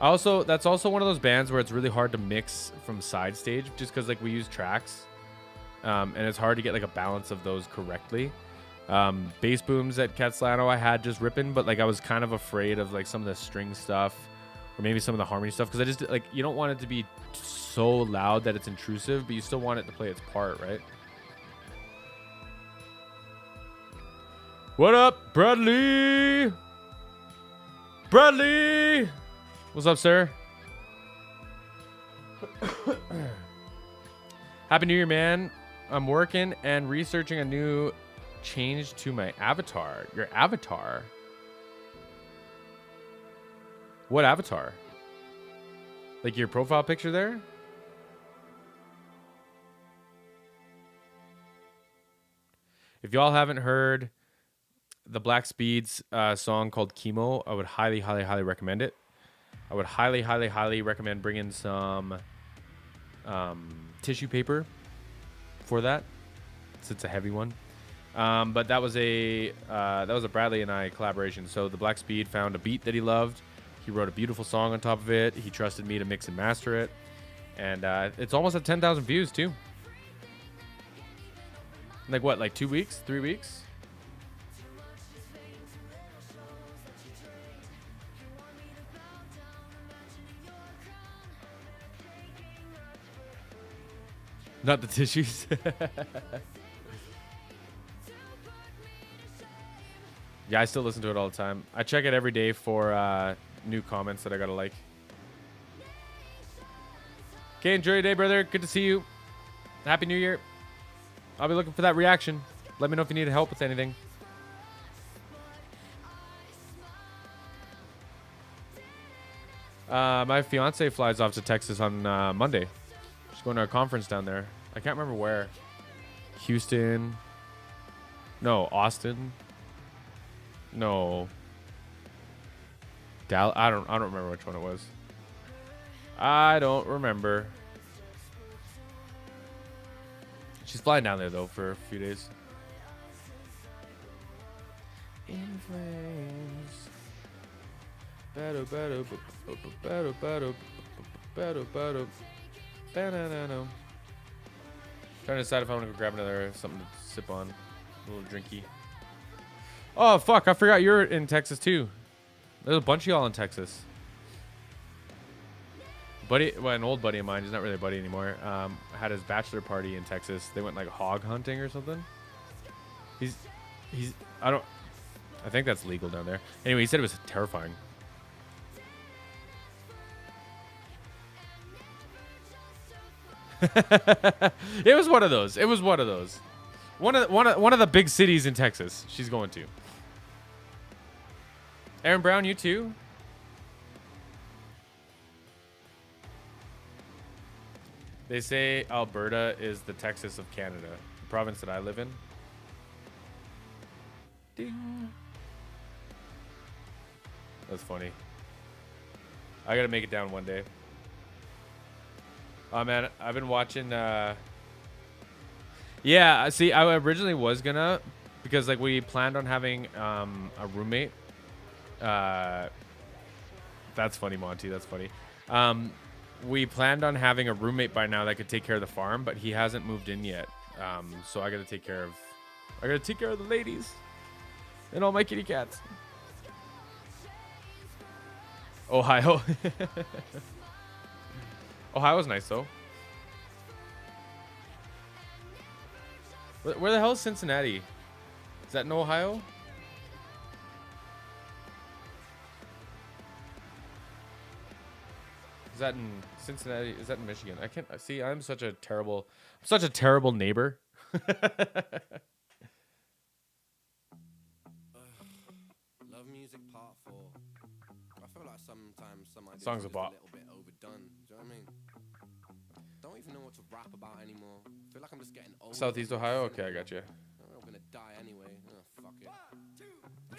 Speaker 2: That's also one of those bands where it's really hard to mix from side stage just because like we use tracks, and it's hard to get like a balance of those correctly. Bass booms at Catslano I had just ripping, but like I was kind of afraid of like some of the string stuff or maybe some of the harmony stuff because I just like, you don't want it to be so loud that it's intrusive, but you still want it to play its part, right? What up, Bradley? Bradley! What's up, sir? Happy New Year, man. I'm working and researching a new change to my avatar. Your avatar? What avatar? Like your profile picture there? If y'all haven't heard the Black Speeds song called Chemo, I would highly, highly, highly recommend it. I would highly, highly, highly recommend bringing some tissue paper for that, since it's a heavy one. But that was a Bradley and I collaboration. So the Black Speed found a beat that he loved. He wrote a beautiful song on top of it. He trusted me to mix and master it, and it's almost at 10,000 views too. Like what? Like 2 weeks? 3 weeks? Not the tissues. Yeah, I still listen to it all the time. I check it every day for new comments that I gotta like. Okay, enjoy your day, brother. Good to see you. Happy New Year. I'll be looking for that reaction. Let me know if you need help with anything. My fiance flies off to Texas on Monday. She's going to a conference down there. I can't remember where. Houston. No, Austin. No. Dallas. I don't remember which one it was. I don't remember. She's flying down there though for a few days. In flames. Battle, battle, battle, battle, battle, battle. Trying to decide if I want to go grab another something to sip on. A little drinky. Oh, fuck. I forgot you're in Texas, too. There's a bunch of y'all in Texas. An old buddy of mine, he's not really a buddy anymore, had his bachelor party in Texas. They went, like, hog hunting or something. I think that's legal down there. Anyway, he said it was terrifying. It was one of those. One of the big cities in Texas she's going to. Aaron Brown, you too? They say Alberta is the Texas of Canada, the province that I live in. Ding. That's funny. I gotta make it down one day. Oh man, I've been watching yeah, see, I originally was gonna, because like we planned on having a roommate. That's funny, Monty, that's funny. We planned on having a roommate by now that could take care of the farm, but he hasn't moved in yet. So I gotta take care of the ladies and all my kitty cats. Ohio. Ohio's nice though. Where the hell is Cincinnati? Is that in Ohio? Is that in Cincinnati? Is that in Michigan? I can't see. I'm such a terrible neighbor.
Speaker 3: Love music part 4. I feel like sometimes some ideas
Speaker 2: Song's
Speaker 3: are
Speaker 2: a
Speaker 3: just
Speaker 2: bop.
Speaker 3: a little bit overdone. Do you know what I mean? Don't even know what to rap about anymore. Feel like I'm just getting old.
Speaker 2: Southeast Ohio? Okay, I got you.
Speaker 3: I'm gonna die anyway. Oh, fuck it.
Speaker 2: I've been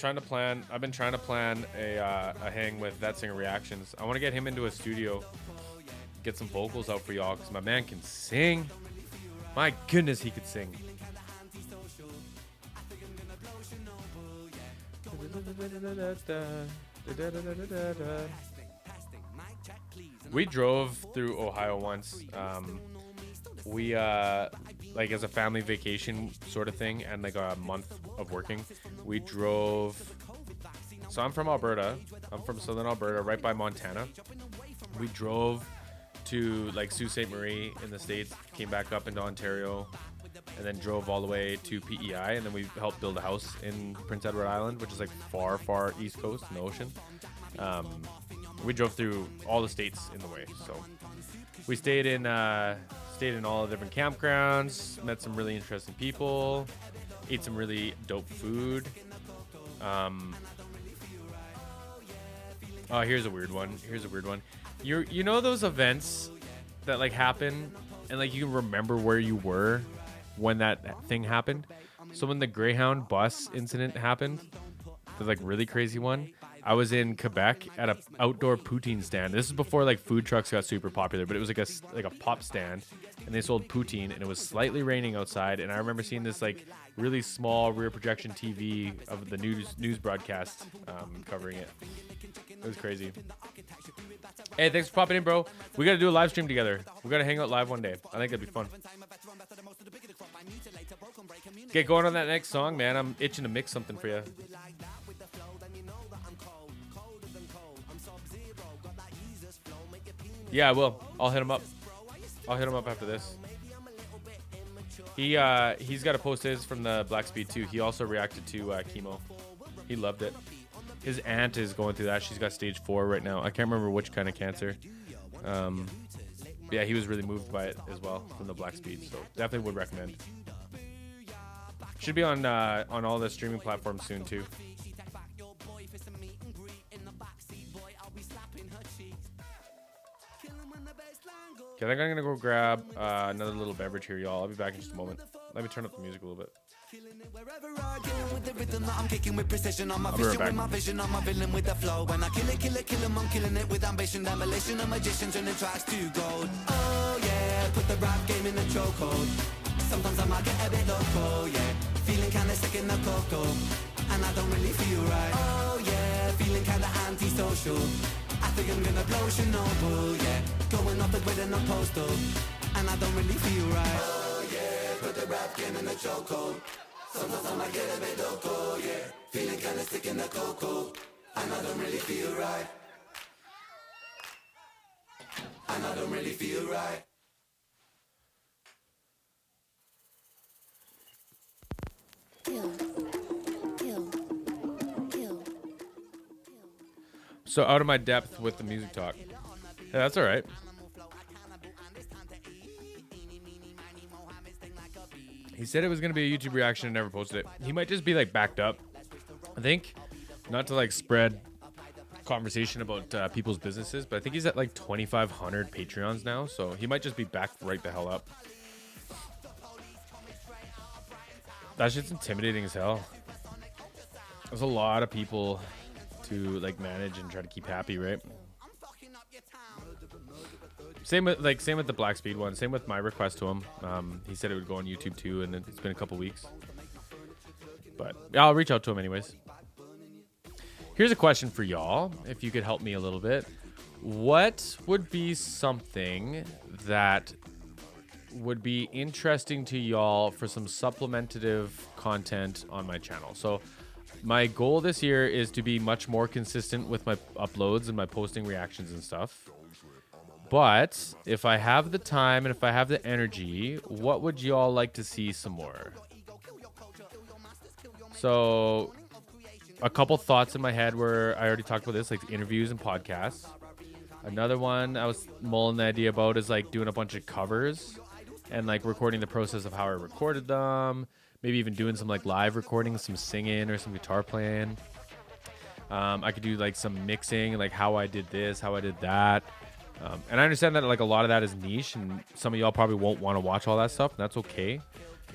Speaker 2: trying to plan a hang with That Singer Reactions. I want to get him into a studio, get some vocals out for y'all, because my man can sing. My goodness, he could sing. We drove through Ohio once. We like as a family vacation sort of thing, and like a month of working. We drove. So I'm from Alberta. I'm from southern Alberta, right by Montana. We drove to like Sault Ste. Marie in the States, came back up into Ontario, and then drove all the way to PEI, and then we helped build a house in Prince Edward Island, which is like far, far east coast in the ocean. We drove through all the states in the way, so we stayed in all the different campgrounds, met some really interesting people, ate some really dope food. Oh, here's a weird one. You know those events that like happen and like you can remember where you were when that thing happened? So when the Greyhound bus incident happened, the like really crazy one, I was in Quebec at a outdoor poutine stand. This is before like food trucks got super popular, but it was like a pop stand, and they sold poutine, and it was slightly raining outside. And I remember seeing this like really small rear projection TV of the news broadcast covering it. It was crazy. Hey, thanks for popping in, bro. We got to do a live stream together. We got to hang out live one day. I think that'd be fun. Get going on that next song, man. I'm itching to mix something for you. Yeah, I will. I'll hit him up. I'll hit him up after this. He's got to post his from the Black Speed too. He also reacted to chemo. He loved it. His aunt is going through that. She's got stage 4 right now. I can't remember which kind of cancer. Yeah, he was really moved by it as well from the Black Speed. So definitely would recommend. Should be on all the streaming platforms soon too. Okay, I think I'm gonna go grab another little beverage here, y'all. I'll be back in just a moment. Let me turn up the music a little bit.
Speaker 1: With the rhythm that I'm kicking with precision, I'm a
Speaker 2: I'll be right
Speaker 1: vision
Speaker 2: back.
Speaker 1: with my vision, I'm a villain with the flow. When I kill him, I'm killing it with ambition, demolition of magicians and the tracks to gold. Oh yeah, put the rap game in the chokehold. Sometimes I might get a bit loco, yeah. Feeling kinda sick in the cocoa, and I don't really feel right. Oh yeah, feeling kinda antisocial. I think I'm gonna blow Chernobyl, yeah. Going off the grid and I'm postal, and I don't really feel right. Oh yeah, put the rap game in the chokehold. Sometimes I might get a bit loco, yeah. Feeling kinda sick in the cocoa, and I don't really feel right. And I don't really feel right.
Speaker 2: So out of my depth with the music talk. Yeah, that's all right. He said it was going to be a YouTube reaction and never posted it. He might just be like backed up. I think, not to like spread conversation about people's businesses, but I think he's at like 2,500 Patreons now. So he might just be backed right the hell up. That shit's intimidating as hell. There's a lot of people to like manage and try to keep happy, right? Same with the Black Speed one. Same with my request to him. He said it would go on YouTube too, and it's been a couple weeks. But yeah, I'll reach out to him anyways. Here's a question for y'all, if you could help me a little bit. What would be something that would be interesting to y'all for some supplementative content on my channel? So my goal this year is to be much more consistent with my uploads and my posting reactions and stuff. But if I have the time and if I have the energy, what would y'all like to see some more? So a couple thoughts in my head where I already talked about this, like interviews and podcasts. Another one I was mulling the idea about is like doing a bunch of covers and like recording the process of how I recorded them. Maybe even doing some like live recording, some singing or some guitar playing. I could do like some mixing, like how I did this, how I did that. And I understand that like a lot of that is niche, and some of y'all probably won't want to watch all that stuff, and that's okay.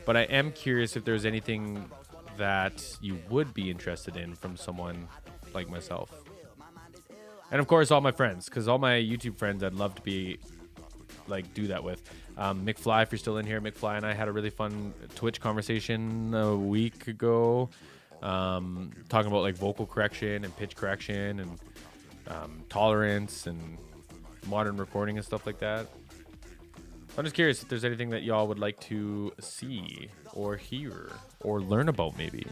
Speaker 2: But I am curious if there's anything that you would be interested in from someone like myself. And of course, all my friends, because all my YouTube friends I'd love to be like do that with. McFly, if you're still in here, McFly and I had a really fun Twitch conversation a week ago, talking about like vocal correction and pitch correction and tolerance and modern recording and stuff like that. I'm just curious if there's anything that y'all would like to see or hear or learn about maybe.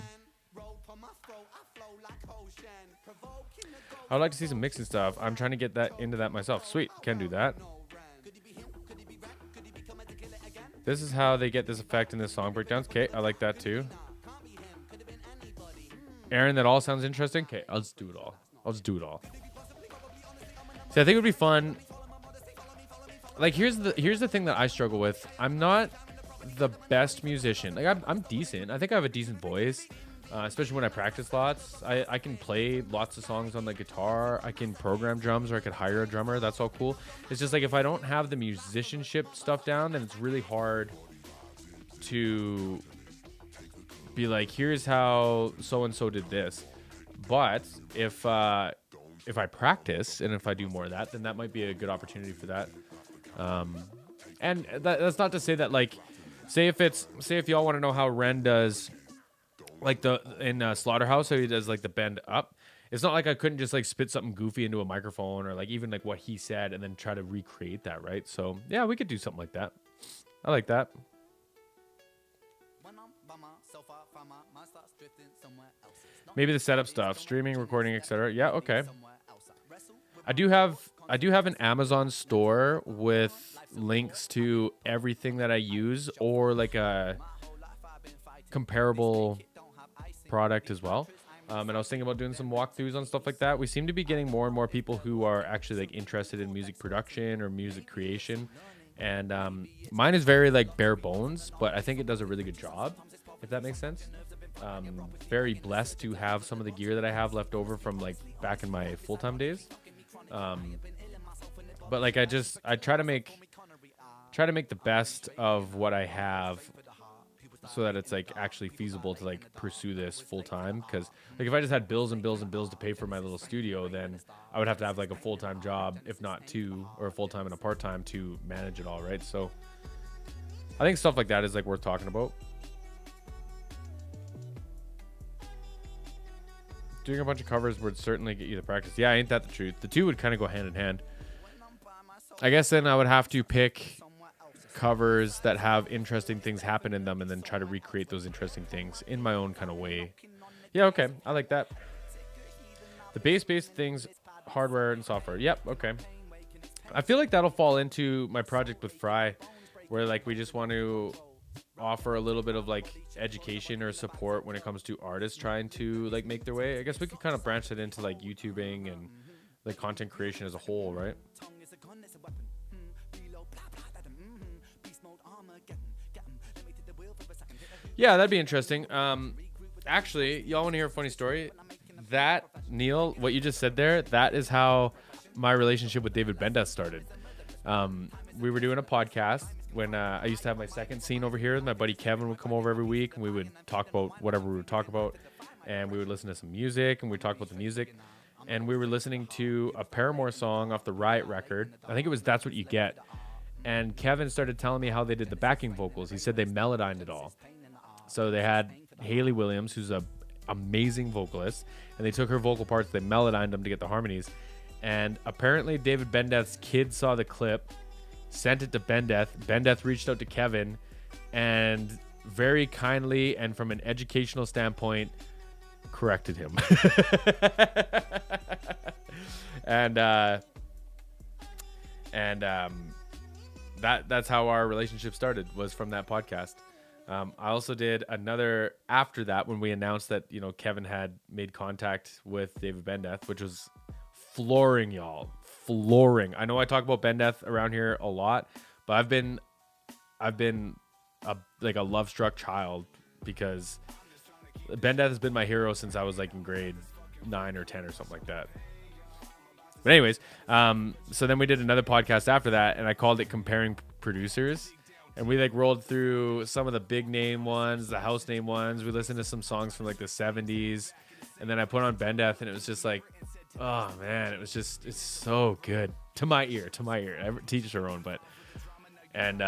Speaker 2: I would like to see some mixing stuff. I'm trying to get that into that myself. Sweet, can do that. This is how they get this effect in the song breakdowns. Okay, I like that too. Aaron, that all sounds interesting. Okay, I'll just do it all. See, I think it would be fun. Like, here's the thing that I struggle with. I'm not the best musician. Like, I'm decent. I think I have a decent voice, especially when I practice lots. I can play lots of songs on the guitar. I can program drums, or I could hire a drummer. That's all cool. It's just like if I don't have the musicianship stuff down, then it's really hard to be like, here's how so-and-so did this. But if I practice and if I do more of that, then that might be a good opportunity for that. And that's not to say that, like, say if y'all want to know how Ren does, like in Slaughterhouse, how he does like the bend up. It's not like I couldn't just like spit something goofy into a microphone, or like even like what he said and then try to recreate that, right? So yeah, we could do something like that. I like that. Maybe the setup stuff, streaming, recording, etc. Yeah, okay. I do have an Amazon store with links to everything that I use, or like a comparable product as well. And I was thinking about doing some walkthroughs on stuff like that. We seem to be getting more and more people who are actually like interested in music production or music creation. And mine is very like bare bones, but I think it does a really good job, if that makes sense. Very blessed to have some of the gear that I have left over from like back in my full-time days. But like I try to make the best of what I have, so that it's like actually feasible to like pursue this full time. Because like if I just had bills and bills and bills to pay for my little studio, then I would have to have like a full-time job, if not two, or a full-time and a part-time to manage it all, right? So I think stuff like that is like worth talking about. Doing a bunch of covers would certainly get you to practice. Yeah, ain't that the truth? The two would kind of go hand in hand. I guess then I would have to pick covers that have interesting things happen in them and then try to recreate those interesting things in my own kind of way. Yeah, okay. I like that. The bass-based things, hardware and software. Yep, okay. I feel like that'll fall into my project with Fry, where like we just want to offer a little bit of like education or support when it comes to artists trying to like make their way. I guess we could kind of branch it into like YouTubing and like content creation as a whole, right? Yeah, that'd be interesting. Actually, y'all want to hear a funny story? That, Neil, what you just said there, that is how my relationship with David Bendeth started. We were doing a podcast when I used to have my second scene over here. My buddy Kevin would come over every week, and we would talk about whatever we would talk about, and we would listen to some music, and we'd talk about the music. And we were listening to a Paramore song off the Riot record. I think it was That's What You Get. And Kevin started telling me how they did the backing vocals. He said they melodined it all. So they had Hayley Williams, who's an amazing vocalist, and they took her vocal parts, they melodined them to get the harmonies. And apparently David Bendeth's kid saw the clip, sent it to Bendeth. Bendeth reached out to Kevin and very kindly and from an educational standpoint corrected him. That's how our relationship started, was from that podcast. I also did another after that when we announced that, you know, Kevin had made contact with David Bendeth, which was flooring, y'all. Flooring. I know I talk about Bendeth around here a lot, but I've been I've been a love struck child because Ben Death has been my hero since I was like in grade 9 or 10 or something like that. But anyways, so then we did another podcast after that, and I called it Comparing Producers. And we like rolled through some of the big name ones, the house name ones. We listened to some songs from like the 70s. And then I put on Ben Death, and it was just like, oh man, it's so good to my ear. Teach their own, but, and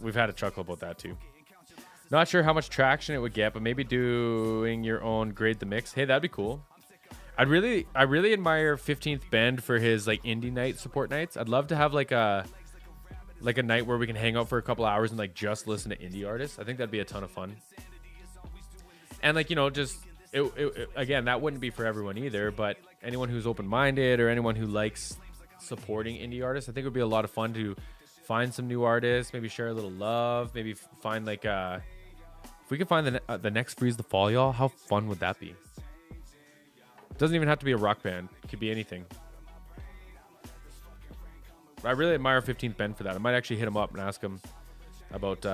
Speaker 2: we've had a chuckle about that too. Not sure how much traction it would get, but maybe doing your own grade the mix. Hey, that'd be cool. I really admire 15th Bend for his like indie night support nights. I'd love to have like a night where we can hang out for a couple hours and like just listen to indie artists. I think that'd be a ton of fun. And like, you know, just again, that wouldn't be for everyone either, but anyone who's open-minded or anyone who likes supporting indie artists, I think it would be a lot of fun to find some new artists, maybe share a little love, maybe find like if we could find the next Freeze the Fall, y'all, how fun would that be? It doesn't even have to be a rock band. It could be anything. I really admire 15th Ben for that. I might actually hit him up and ask him about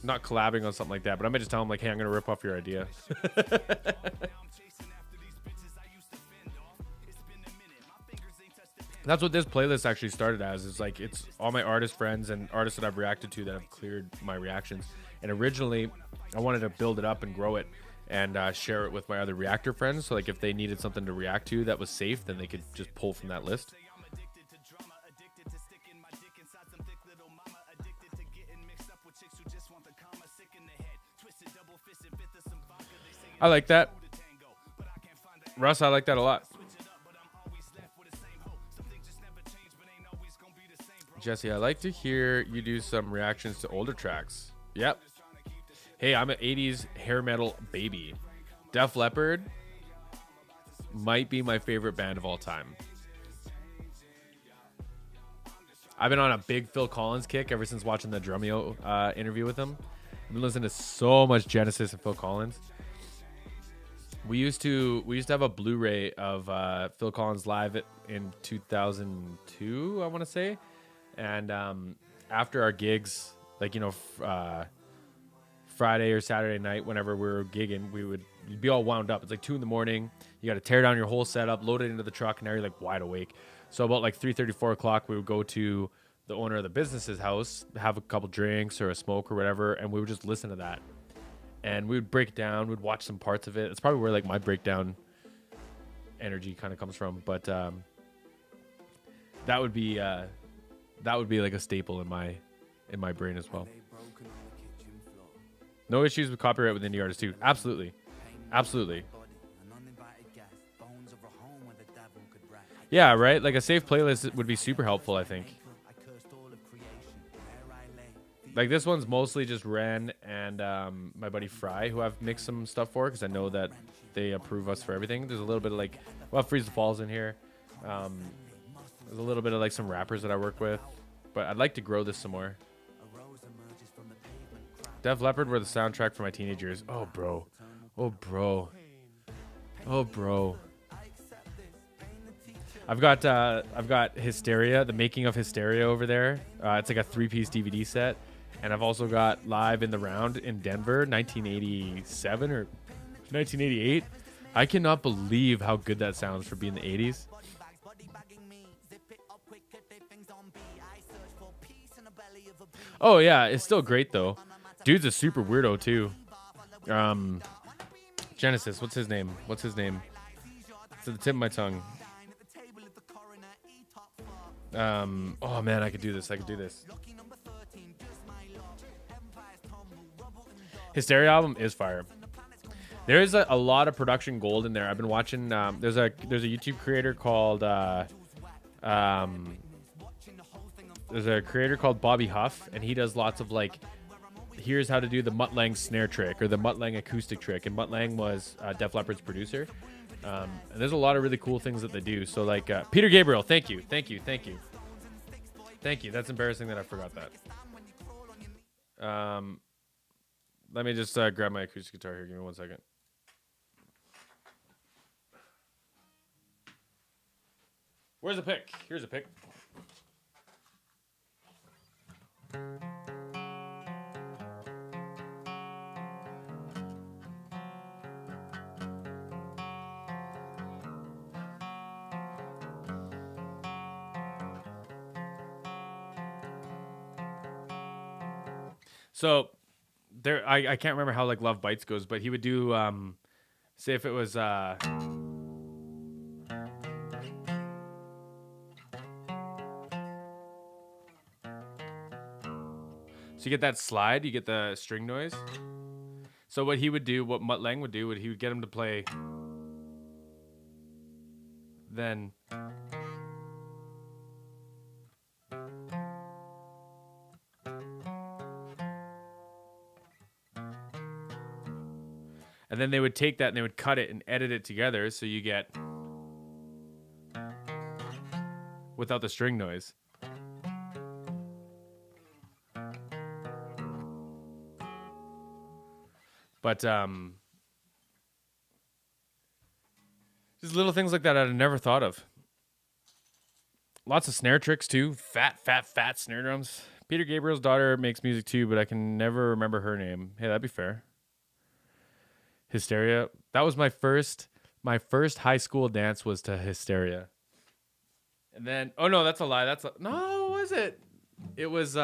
Speaker 2: not collabing on something like that, but I might just tell him like, hey, I'm going to rip off your idea. That's what this playlist actually started as. It's like, it's all my artist friends and artists that I've reacted to that have cleared my reactions. And originally, I wanted to build it up and grow it and share it with my other reactor friends. So like if they needed something to react to that was safe, then they could just pull from that list. I like that. Russ, I like that a lot. Jesse, I like to hear you do some reactions to older tracks. Yep. Hey, I'm an 80s hair metal baby. Def Leppard might be my favorite band of all time. I've been on a big Phil Collins kick ever since watching the Drumeo interview with him. I've been listening to so much Genesis and Phil Collins. We used to have a Blu-ray of Phil Collins live in 2002, I want to say. And after our gigs, like, you know, Friday or Saturday night, whenever we were gigging, you'd be all wound up. It's like 2 a.m. You got to tear down your whole setup, load it into the truck, and now you're like wide awake. So about like 3:30, 4 o'clock, we would go to the owner of the business's house, have a couple drinks or a smoke or whatever, and we would just listen to that. And we would break it down. We'd watch some parts of it. It's probably where like my breakdown energy kind of comes from. But that would be like a staple in my brain as well. No issues with copyright with indie artists too. Absolutely. Yeah, right? Like a safe playlist would be super helpful, I think. Like this one's mostly just Ren and my buddy Fry, who I've mixed some stuff for because I know that they approve us for everything. There's a little bit of like, well, Freeze the Falls in here. There's a little bit of like some rappers that I work with, but I'd like to grow this some more. Def Leppard were the soundtrack for my teenage years. Oh, bro. I've got Hysteria, the making of Hysteria over there. It's like a 3-piece DVD set. And I've also got Live in the Round in Denver, 1987 or 1988. I cannot believe how good that sounds for being the 80s. Oh, yeah, it's still great, though. Dude's a super weirdo, too. Genesis, what's his name? It's at the tip of my tongue. Oh, man, I could do this. Hysteria album is fire. There is a lot of production gold in there. I've been watching. There's a YouTube creator called Bobby Huff, and he does lots of like, here's how to do the Mutt Lange snare trick or the Mutt Lange acoustic trick. And Mutt Lange was Def Leppard's producer. And there's a lot of really cool things that they do. So like Peter Gabriel, thank you. That's embarrassing that I forgot that. Let me just grab my acoustic guitar here. Give me 1 second. Where's the pick? Here's a pick. So there, I can't remember how like Love Bites goes, but he would do say if it was so you get that slide, you get the string noise. So what he would do, what Mutt Lang would do, he would get him to play then and then they would take that and they would cut it and edit it together so you get without the string noise. But just little things like that I'd never thought of. Lots of snare tricks too. Fat snare drums. Peter Gabriel's daughter makes music too, but I can never remember her name. Hey, that'd be fair. Hysteria. That was my first high school dance was to Hysteria. And then oh no, that's a lie. No, was it? It was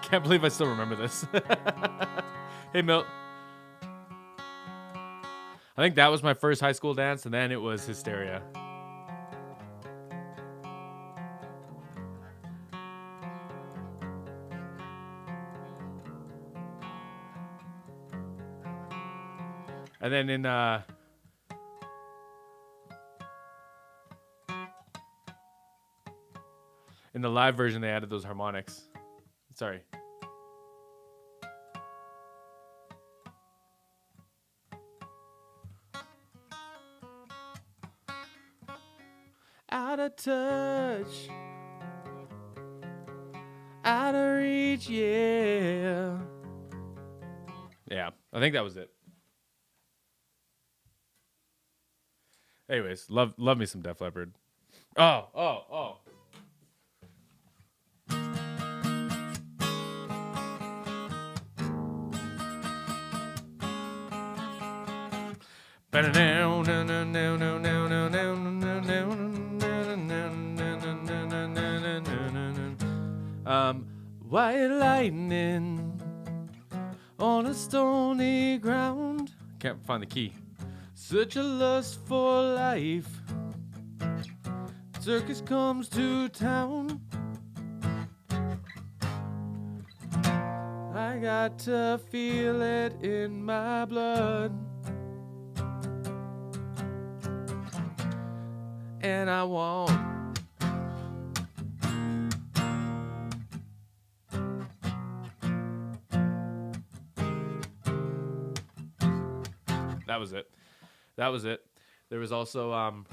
Speaker 2: can't believe I still remember this. Hey, Milt. I think that was my first high school dance, and then it was Hysteria. And then in the live version, they added those harmonics. Sorry. Out of touch, out of reach, yeah. Yeah, I think that was it. Anyways, love me some Def Leppard. Oh. White lightning on a stony ground. Can't find the key. Such a lust for life. Circus comes to town. I got to feel it in my blood. And I won't. That was it. There was also how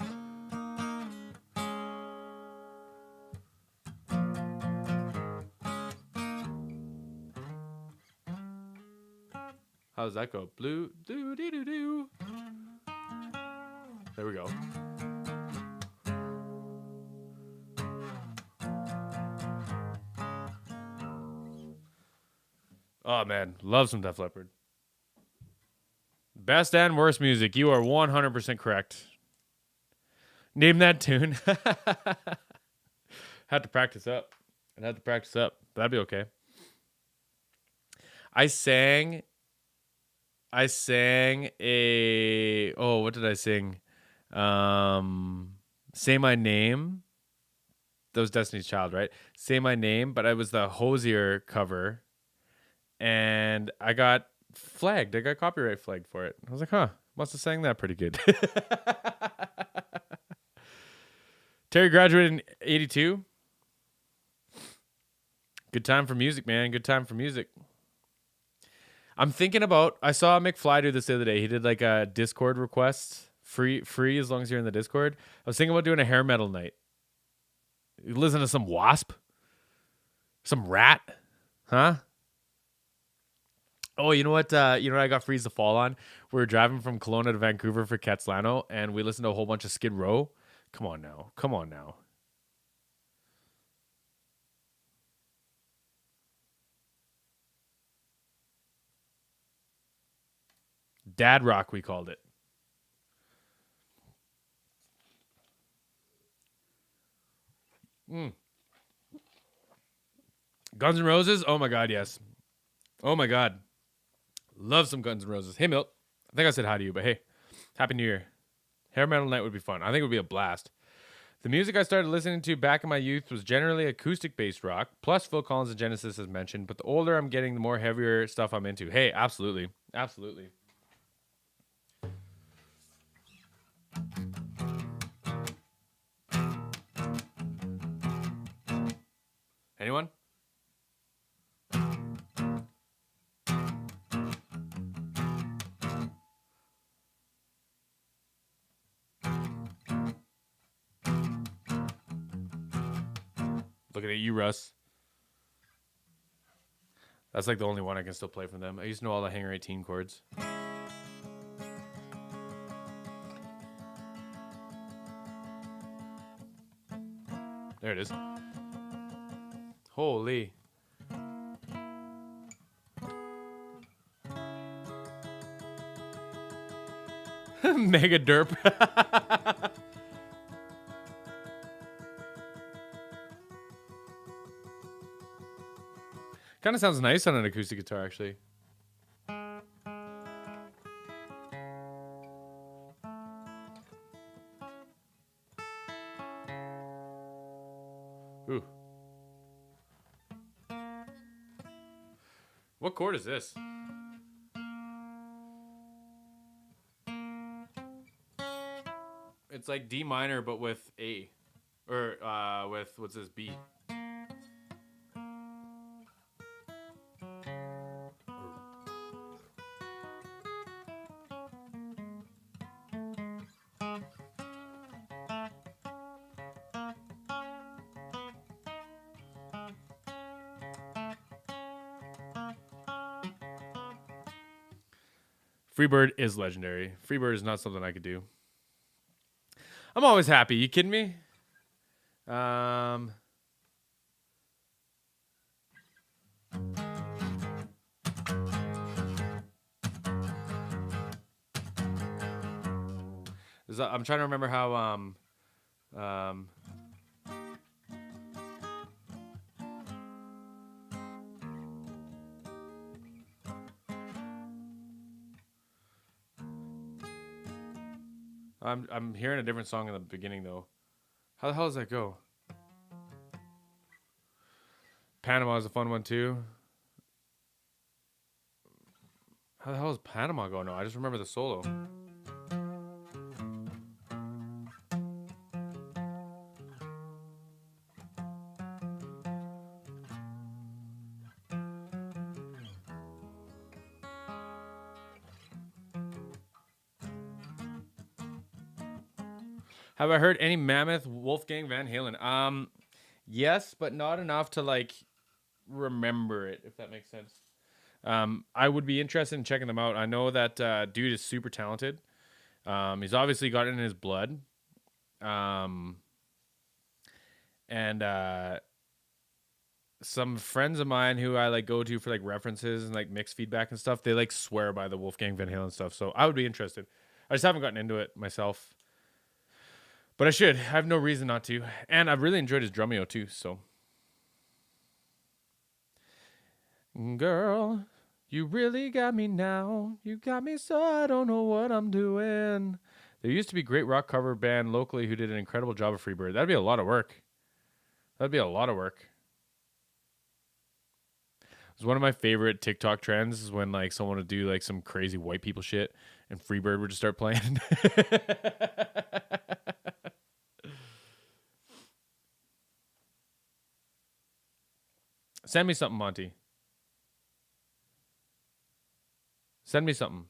Speaker 2: does that go? Blue do do do do. There we go. Oh man, love some Def Leppard. Best and worst music. You are 100% correct. Name that tune. Had to practice up. That'd be okay. I sang a what did I sing? Say My Name. That was Destiny's Child, right? Say My Name, but I was the Hozier cover. And I got flagged. I got copyright flagged for it. I was like, must have sang that pretty good. Terry graduated in 82. Good time for music, man. Good time for music. I'm thinking about, I saw McFly do this the other day. He did like a Discord request. Free as long as you're in the Discord. I was thinking about doing a hair metal night. You listen to some Wasp? Some Rat? Huh? Oh, you know what? I got Freeze the Fall on. We were driving from Kelowna to Vancouver for Catslano, and we listened to a whole bunch of Skid Row. Come on now. Dad rock, we called it. Guns N' Roses? Oh my God, yes. Oh my God. Love some Guns N' Roses. Hey, Milt. I think I said hi to you, but hey, Happy New Year. Hair metal night would be fun. I think it would be a blast. The music I started listening to back in my youth was generally acoustic-based rock, plus Phil Collins and Genesis as mentioned, but the older I'm getting, the more heavier stuff I'm into. Hey, absolutely. Absolutely. Anyone? Looking at you, Russ. That's like the only one I can still play from them. I used to know all the Hangar 18 chords. There it is. Holy. Mega derp. Kind of sounds nice on an acoustic guitar, actually. Ooh. What chord is this? It's like D minor, but with A. Or with, what's this, B? Freebird is legendary. Freebird is not something I could do. I'm always happy. You kidding me? I'm trying to remember how I'm hearing a different song in the beginning though. How the hell does that go? Panama is a fun one too. How the hell does Panama go? No, I just remember the solo. Have I heard any Mammoth, Wolfgang Van Halen? Yes, but not enough to like remember it, if that makes sense. I would be interested in checking them out. I know that dude is super talented. He's obviously got it in his blood. And some friends of mine who I like go to for like references and like mixed feedback and stuff, they like swear by the Wolfgang Van Halen stuff. So I would be interested. I just haven't gotten into it myself. But I should. I have no reason not to. And I've really enjoyed his Drumeo too, so. Girl, you really got me now. You got me so I don't know what I'm doing. There used to be a great rock cover band locally who did an incredible job of Freebird. That'd be a lot of work. That'd be a lot of work. It was one of my favorite TikTok trends is when like someone would do like some crazy white people shit and Freebird would just start playing. Send me something, Monty. Send me something.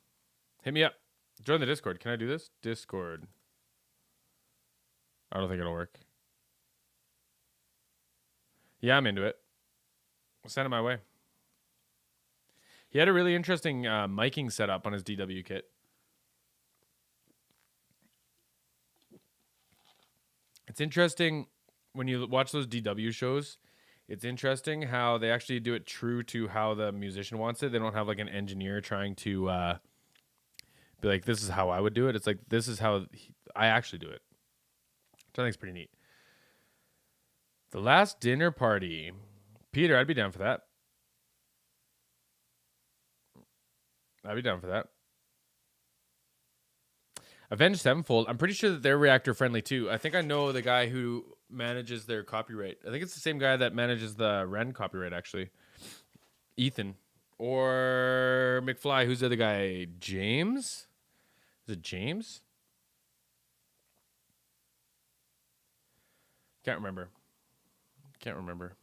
Speaker 2: Hit me up. Join the Discord. Can I do this? Discord. I don't think it'll work. Yeah, I'm into it. Send it my way. He had a really interesting miking setup on his DW kit. It's interesting when you watch those DW shows. It's interesting how they actually do it true to how the musician wants it. They don't have like an engineer trying to be like, this is how I would do it. It's like, this is how I actually do it. Which I think is pretty neat. The last dinner party. Peter, I'd be down for that. I'd be down for that. Avenged Sevenfold. I'm pretty sure that they're reactor friendly too. I think I know the guy who manages their copyright. I think it's the same guy that manages the Ren copyright, actually. Ethan. Or McFly. Who's the other guy? James? Is it James? Can't remember. Can't remember.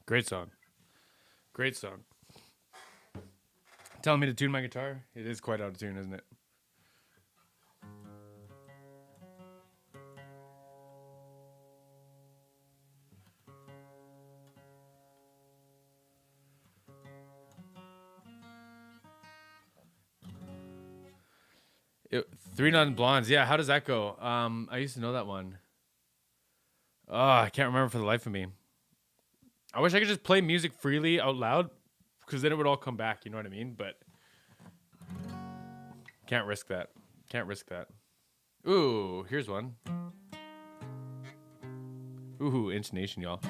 Speaker 2: Great song. Great song. Telling me to tune my guitar? It is quite out of tune, isn't it? Three Non-Blondes. Yeah, how does that go? I used to know that one. Oh, I can't remember for the life of me. I wish I could just play music freely out loud, because then it would all come back, you know what I mean? But can't risk that. Can't risk that. Ooh, here's one. Ooh, intonation, y'all.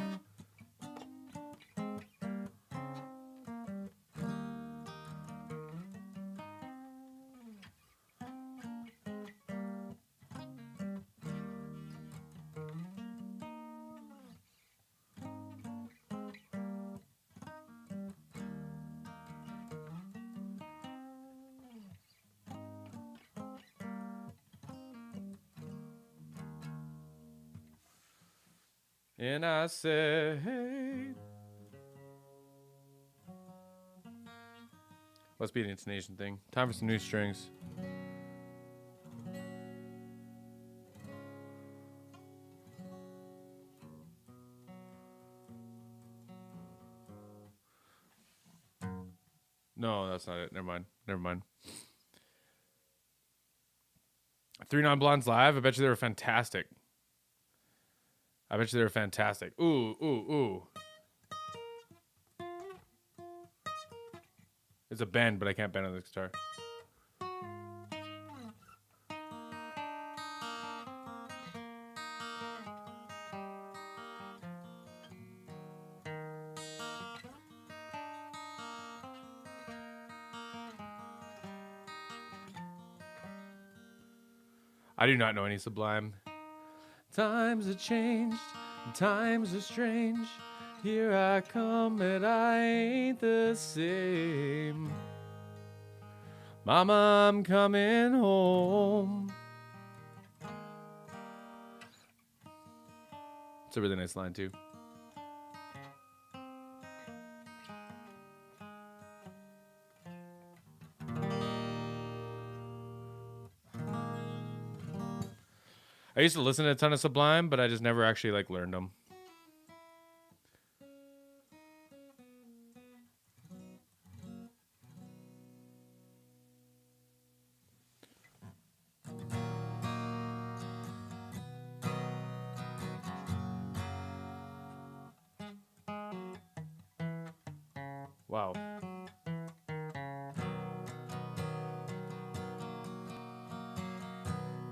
Speaker 2: And I say, hey. Must be an intonation thing. Time for some new strings. No, that's not it. Never mind. Never mind. Three Non-Blondes live. I bet you they were fantastic. I bet you they were fantastic. Ooh, ooh, ooh. It's a bend, but I can't bend on this guitar. I do not know any Sublime. Times have changed, times are strange. Here I come, and I ain't the same. Mama, I'm coming home. It's a really nice line, too. I used to listen to a ton of Sublime, but I just never actually like learned them. Wow.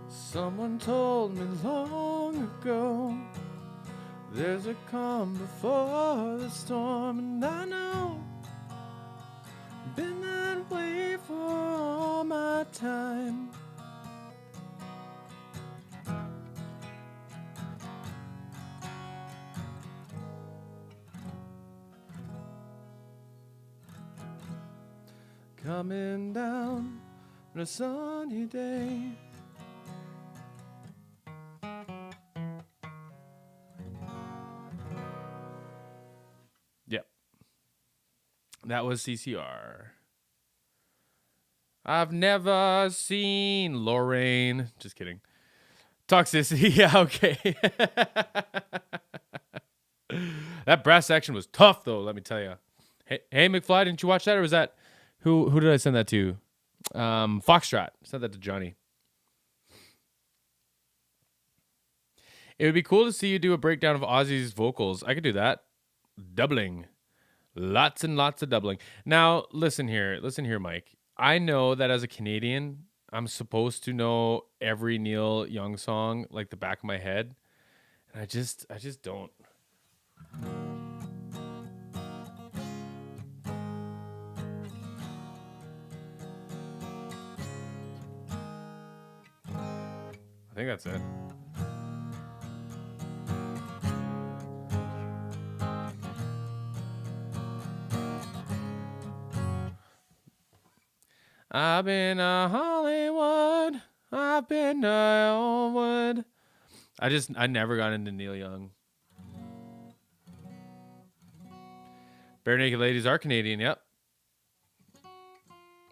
Speaker 2: Someone told me long ago there's a calm before the storm, and I know been that way for all my time. coming down on a sunny day. Yep. That was CCR. I've never seen Lorraine. Just kidding. Toxicity. Yeah, okay. That brass section was tough, though, let me tell you. Hey, McFly, didn't you watch that? Or was that... Who did I send that to? Foxtrot. Sent that to Johnny. It would be cool to see you do a breakdown of Ozzy's vocals. I could do that. Doubling. Lots and lots of doubling. Now, listen here, Mike. I know that as a Canadian, I'm supposed to know every Neil Young song like the back of my head. And I just don't. I think that's it. I've been to Hollywood. I've been to Elwood. I never got into Neil Young. Bare Naked Ladies are Canadian, yep.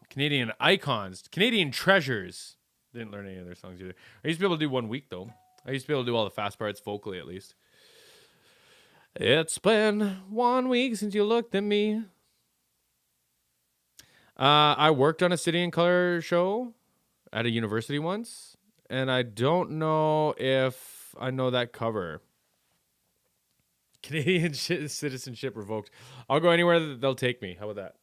Speaker 2: Canadian icons. Canadian treasures. Didn't learn any of their songs either. I used to be able to do 1 week, though. I used to be able to do all the fast parts vocally, at least. It's been 1 week since you looked at me. I worked on a City and Color show at a university once, and I don't know if I know that cover. Canadian citizenship revoked. I'll go anywhere that they'll take me. How about that?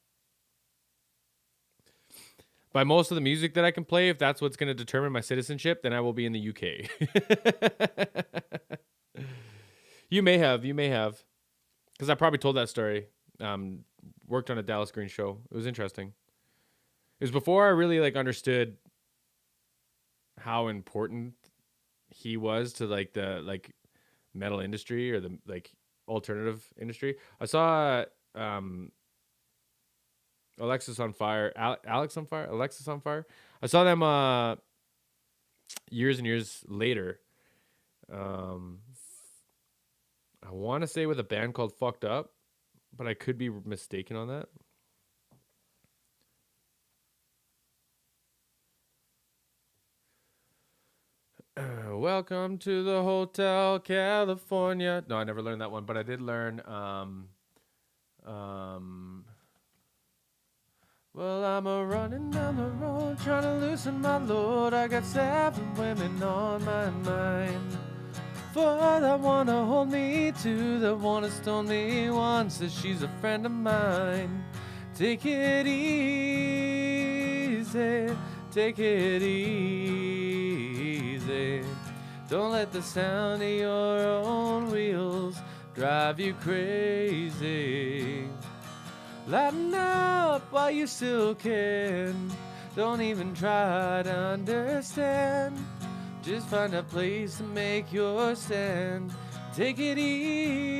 Speaker 2: By most of the music that I can play, if that's what's going to determine my citizenship, then I will be in the UK. You may have. Because I probably told that story. Worked on a Dallas Green show. It was interesting. It was before I really understood how important he was to the metal industry or the alternative industry. I saw Alexis on Fire. Alex on Fire? Alexis on Fire? I saw them years and years later. I want to say with a band called Fucked Up, but I could be mistaken on that. Welcome to the Hotel California. No, I never learned that one, but I did learn well, I'm a running down the road trying to loosen my load. I got 7 women on my mind. 4 that wanna hold me, 2 that wanna stone me, 1 says she's a friend of mine. Take it easy, take it easy. Don't let the sound of your own wheels drive you crazy. Lighten up while you still can. Don't even try to understand. Just find a place to make your stand. Take it easy.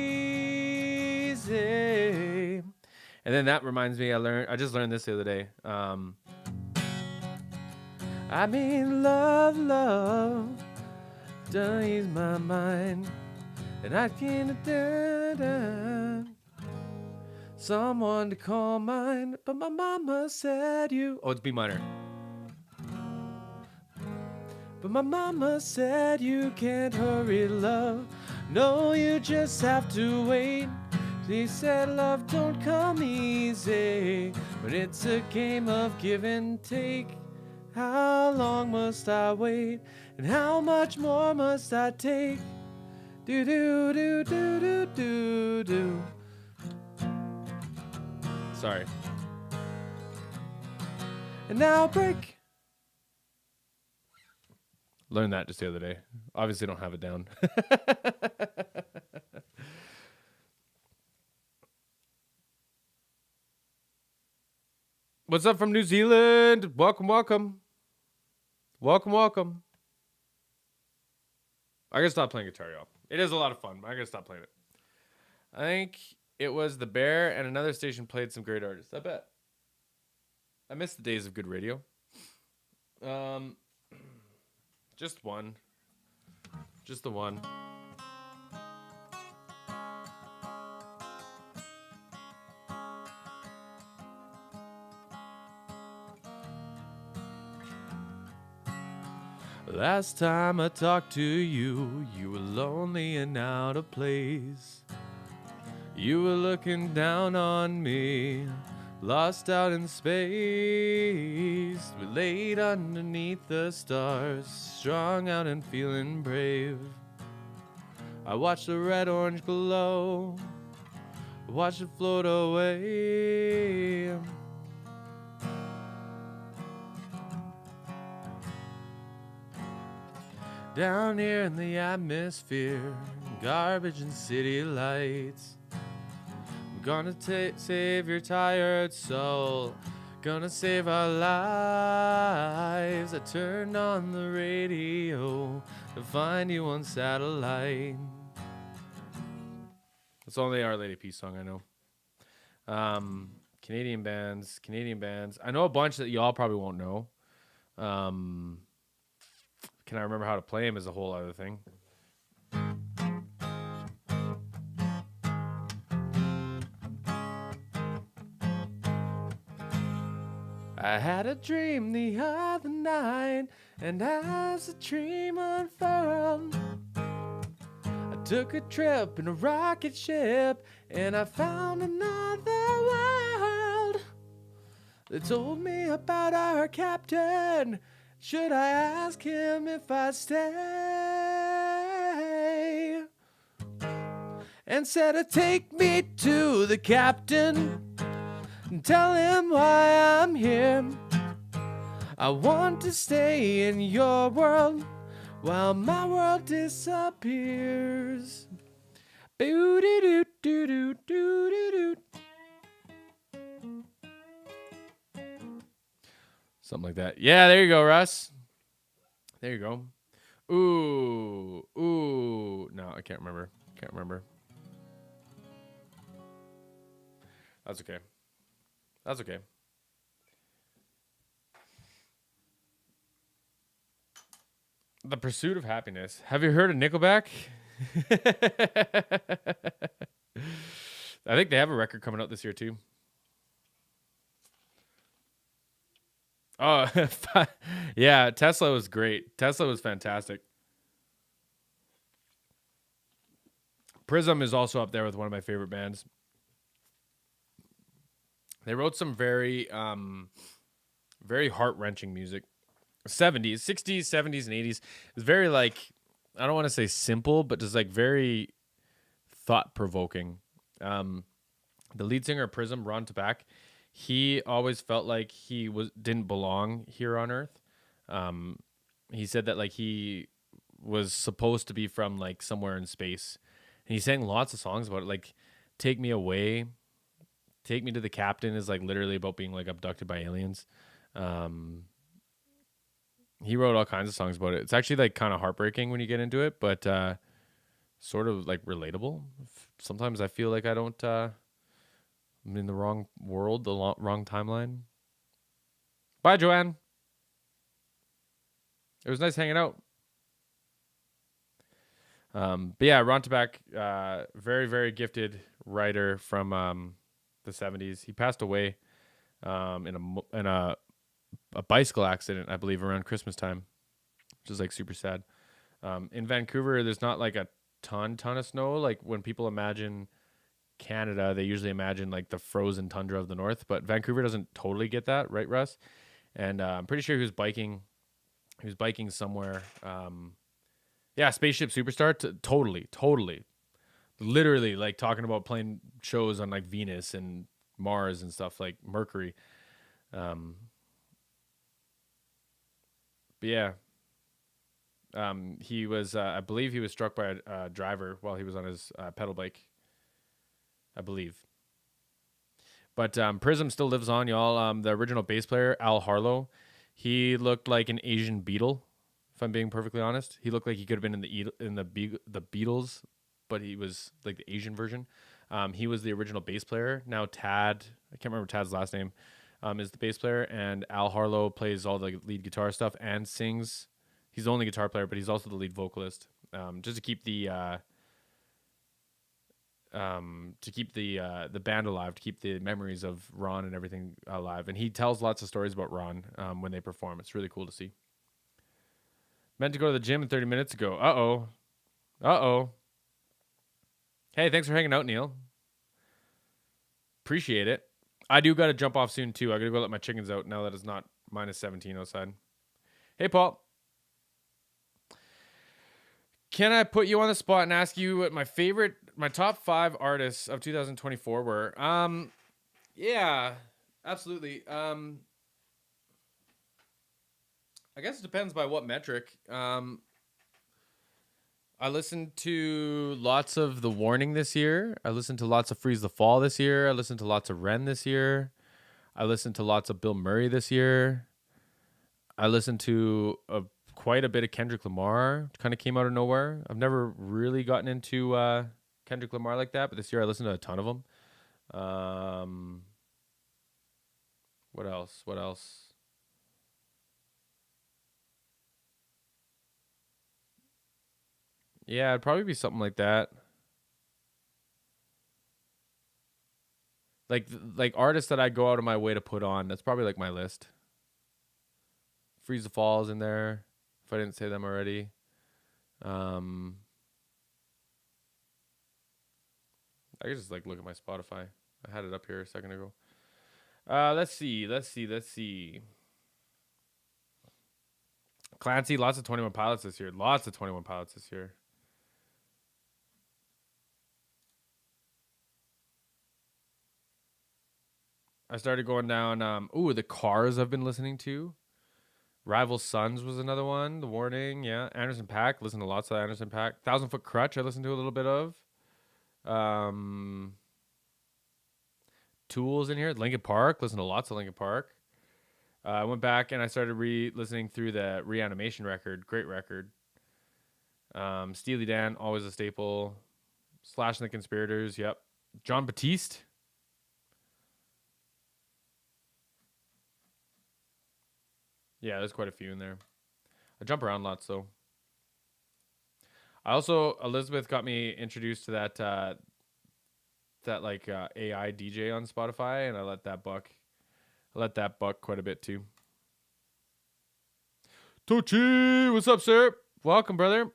Speaker 2: And then that reminds me, I just learned this the other day. I mean, love, don't ease my mind. And I can't someone to call mine, but my mama said you. Oh, it's B minor. But my mama said you can't hurry love. No, you just have to wait. She said love don't come easy, but it's a game of give and take. How long must I wait? And how much more must I take? Do do do do do do do. Sorry. And now break. Learned that just the other day. Obviously don't have it down. What's up from New Zealand? Welcome, welcome. Welcome, welcome. I gotta stop playing guitar, y'all. It is a lot of fun, but I gotta stop playing it. I think it was The Bear and another station played some great artists. I bet. I miss the days of good radio. Just one. Just the one. Last time I talked to you, you were lonely and out of place. You were looking down on me, lost out in space. We laid underneath the stars, strung out and feeling brave. I watched the red-orange glow, watched it float away. Down here in the atmosphere, garbage and city lights. We're gonna save your tired soul, gonna save our lives. I turned on the radio to find you on satellite. That's only Our Lady Peace song I know. Canadian bands. I know a bunch that y'all probably won't know. Can I remember how to play them is a whole other thing. I had a dream the other night, and as the dream unfurled, I took a trip in a rocket ship, and I found another world. They told me about our captain. Should I ask him if I stay? And said, take me to the captain and tell him why I'm here. I want to stay in your world while my world disappears. Boo-doo-doo-doo-doo-doo-doo-doo. Something like that. Yeah, there you go, Russ. There you go. Ooh. No, I can't remember. That's okay. The Pursuit of Happiness. Have you heard of Nickelback? I think they have a record coming out this year, too. Oh, yeah, Tesla was great. Tesla was fantastic. Prism is also up there with one of my favorite bands. They wrote some very heart-wrenching music. 70s, 60s, 70s, and 80s. It's very, like, I don't want to say simple, but just, like, very thought-provoking. The lead singer of Prism, Ron Tabak, he always felt like he didn't belong here on Earth. He said that like he was supposed to be from like somewhere in space, and he sang lots of songs about it. Like "Take Me Away," "Take Me to the Captain" is like literally about being like abducted by aliens. He wrote all kinds of songs about it. It's actually like kind of heartbreaking when you get into it, but sort of like relatable. Sometimes I feel like I don't. I'm in the wrong world, the wrong timeline. Bye, Joanne. It was nice hanging out. But yeah, Ron Tabak, very, very gifted writer from the 70s. He passed away in a bicycle accident, I believe, around Christmas time, which is like super sad. In Vancouver, there's not like a ton of snow. Like when people imagine Canada, they usually imagine like the frozen tundra of the north, but Vancouver doesn't totally get that, right, Russ? And I'm pretty sure he was biking somewhere. Yeah, Spaceship Superstar, totally, literally like talking about playing shows on like Venus and Mars and stuff, like Mercury. But yeah, he was, I believe he was struck by a driver while he was on his pedal bike. I believe. But Prism still lives on, y'all. The original bass player, Al Harlow, he looked like an Asian Beatle, if I'm being perfectly honest. He looked like he could have been in the Beatles, but he was like the Asian version. He was the original bass player. Now Tad, I can't remember Tad's last name. is the bass player, and Al Harlow plays all the lead guitar stuff and sings. He's the only guitar player, but he's also the lead vocalist. Just to keep the band alive, to keep the memories of Ron and everything alive. And he tells lots of stories about Ron when they perform. It's really cool to see. Meant to go to the gym 30 minutes ago. Uh-oh. Hey, thanks for hanging out, Neil. Appreciate it. I do got to jump off soon, too. I got to go let my chickens out now that it's not minus 17 outside. Hey, Paul. Can I put you on the spot and ask you what my top 5 artists of 2024 were? Yeah, absolutely. I guess it depends by what metric. I listened to lots of The Warning this year. I listened to lots of Freeze the Fall this year. I listened to lots of Ren this year. I listened to lots of Bill Murray this year. I listened to quite a bit of Kendrick Lamar. Kind of came out of nowhere. I've never really gotten into Kendrick Lamar like that, but this year I listened to a ton of them. What else? Yeah, it'd probably be something like that. Like artists that I go out of my way to put on. That's probably like my list. Freeze the Falls in there, if I didn't say them already. I could just like look at my Spotify. I had it up here a second ago. Let's see. Clancy, lots of 21 Pilots this year. I started going down. The Cars I've been listening to. Rival Sons was another one. The Warning, yeah. Anderson .Paak, listen to lots of Anderson .Paak. 1,000 Foot Crutch, I listened to a little bit of. Tools in here. Linkin Park, listen to lots of Linkin Park. I went back and I started listening through the Reanimation record. Great record. Steely Dan, always a staple. Slash and the Conspirators, yep. John Batiste. Yeah, there's quite a few in there. I jump around lots, though. Elizabeth got me introduced to that AI DJ on Spotify, and I let that buck quite a bit, too. Tochi, what's up, sir? Welcome, brother.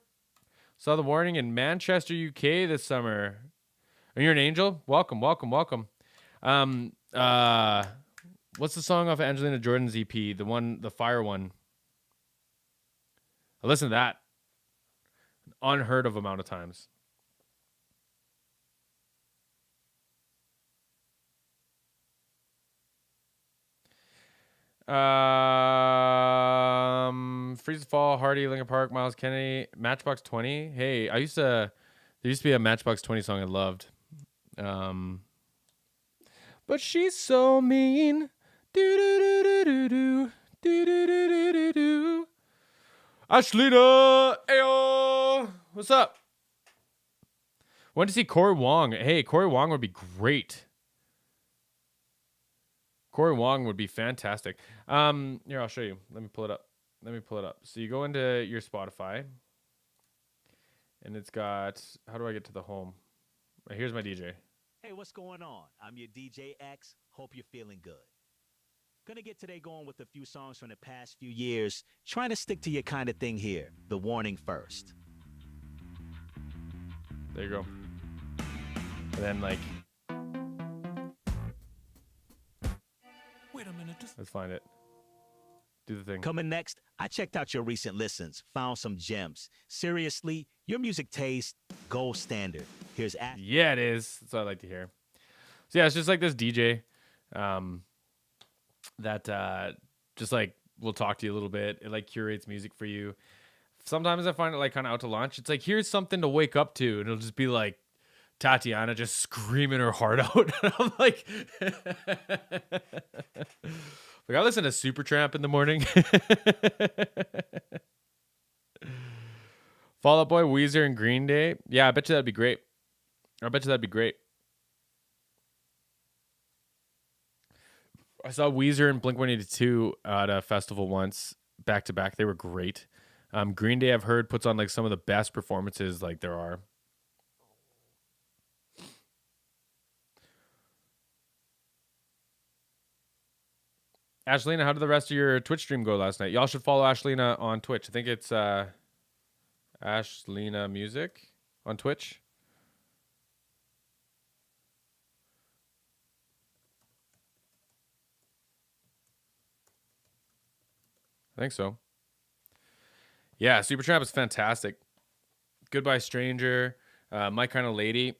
Speaker 2: Saw The Warning in Manchester, UK this summer. And you're an angel? Welcome. What's the song off of Angelina Jordan's EP? The Fire one. I listened to that an unheard of amount of times. Freeze the Fall, Hardy, Linkin Park, Miles Kennedy, Matchbox 20. Hey, there used to be a Matchbox 20 song I loved. But she's so mean. Do. Ashlita, ayo, what's up? Went to see Corey Wong. Hey, Corey Wong would be great. Corey Wong would be fantastic. Here, I'll show you. Let me pull it up. So you go into your Spotify, and it's got. How do I get to the home? Right, here's my DJ.
Speaker 4: Hey, what's going on? I'm your DJ X. Hope you're feeling good. Gonna get today going with a few songs from the past few years. Trying to stick to your kind of thing here. The Warning first.
Speaker 2: There you go. And then like.
Speaker 4: Wait a minute.
Speaker 2: Let's find it. Do the thing.
Speaker 4: Coming next, I checked out your recent listens, found some gems. Seriously, your music taste, gold standard. Here's
Speaker 2: Yeah, it is. That's what I like to hear. So yeah, it's just like this DJ that just like will talk to you a little bit. It like curates music for you. Sometimes I find it like kind of out to lunch. It's like, here's something to wake up to, and it'll just be like Tatiana just screaming her heart out. And I'm like, I listen to Supertramp in the morning. Fall Out Boy, Weezer, and Green Day. Yeah, I bet you that'd be great. I saw Weezer and Blink-182 at a festival once, back to back. They were great. Green Day, I've heard, puts on like some of the best performances like there are. Ashlina, how did the rest of your Twitch stream go last night? Y'all should follow Ashlina on Twitch. I think it's Ashlina Music on Twitch. I think so. Yeah, Supertramp is fantastic. Goodbye Stranger, My Kind of Lady.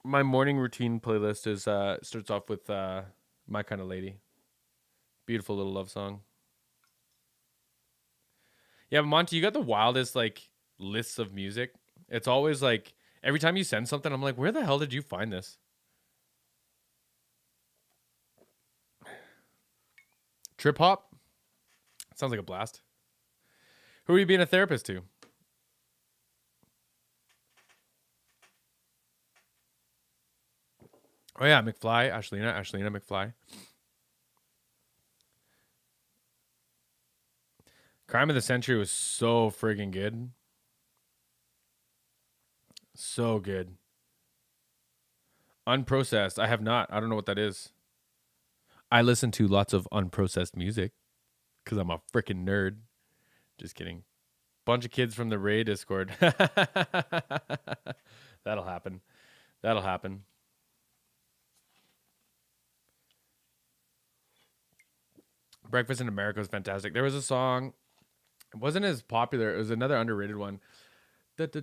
Speaker 2: My morning routine playlist is starts off with My Kind of Lady. Beautiful little love song. Yeah, but Monty, you got the wildest like lists of music. It's always like every time you send something, I'm like, where the hell did you find this? Trip hop? Sounds like a blast. Who are you being a therapist to? Oh yeah, McFly, Ashlina McFly. Crime of the Century was so friggin' good. So good. Unprocessed. I have not. I don't know what that is. I listen to lots of unprocessed music because I'm a freaking nerd. Just kidding. Bunch of kids from the Ray Discord. That'll happen. That'll happen. Breakfast in America was fantastic. There was a song. It wasn't as popular. It was another underrated one. Can't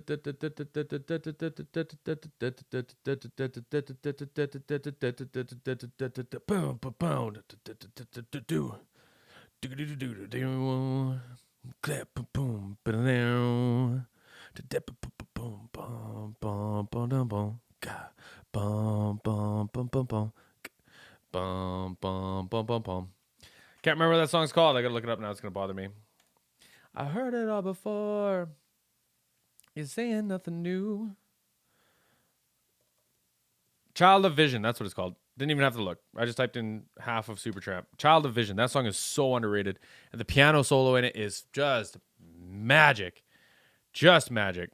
Speaker 2: remember what that song's called. I gotta look it up now. It's gonna bother me. I heard it all before. You're saying nothing new. Child of Vision. That's what it's called. Didn't even have to look. I just typed in half of Supertramp. Child of Vision. That song is so underrated. And the piano solo in it is just magic. Just magic.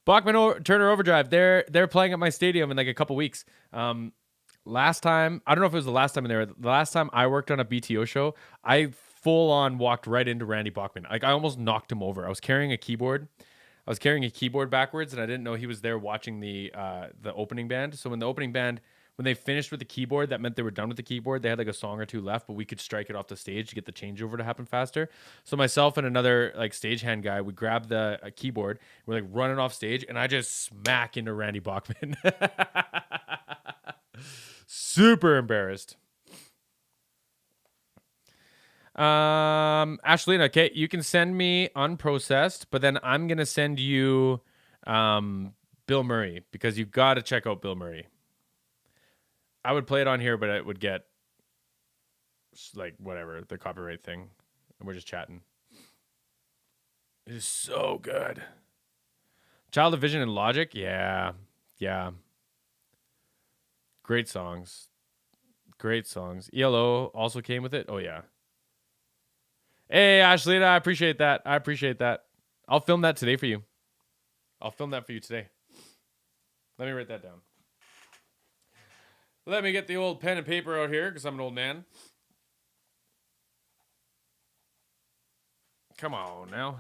Speaker 2: Bachman Turner Overdrive. They're playing at my stadium in like a couple weeks. Last time, I don't know if it was the last time in there. The last time I worked on a BTO show, I full on walked right into Randy Bachman. Like I almost knocked him over. I was carrying a keyboard backwards, and I didn't know he was there watching the opening band. So when the opening band, when they finished with the keyboard, that meant they were done with the keyboard. They had like a song or two left, but we could strike it off the stage to get the changeover to happen faster. So myself and another like stagehand guy, we grabbed the keyboard. We're like running off stage, and I just smack into Randy Bachman. Super embarrassed. Ashlina, okay, you can send me unprocessed, but then I'm gonna send you Bill Murray because you got to check out Bill Murray. I would play it on here, but it would get like whatever the copyright thing, and we're just chatting. It is so good. Child of Vision and Logic, yeah. Great songs. ELO also came with it. Oh yeah. Hey, Ashley, I appreciate that. I'll film that today for you. I'll film that for you today. Let me write that down. Let me get the old pen and paper out here because I'm an old man. Come on now.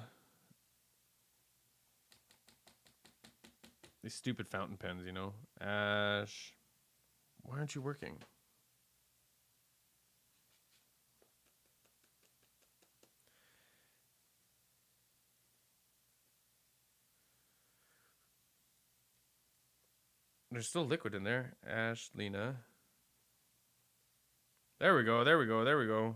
Speaker 2: These stupid fountain pens, you know. Ash, why aren't you working? There's still liquid in there. Ashlina. There we go.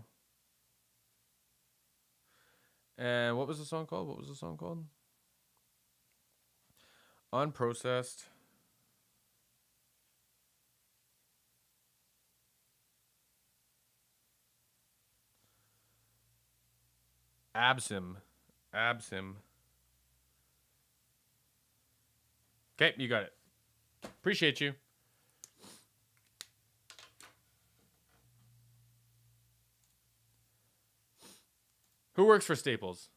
Speaker 2: And what was the song called? Unprocessed. Absim. Okay, you got it. Appreciate you. Who works for Staples?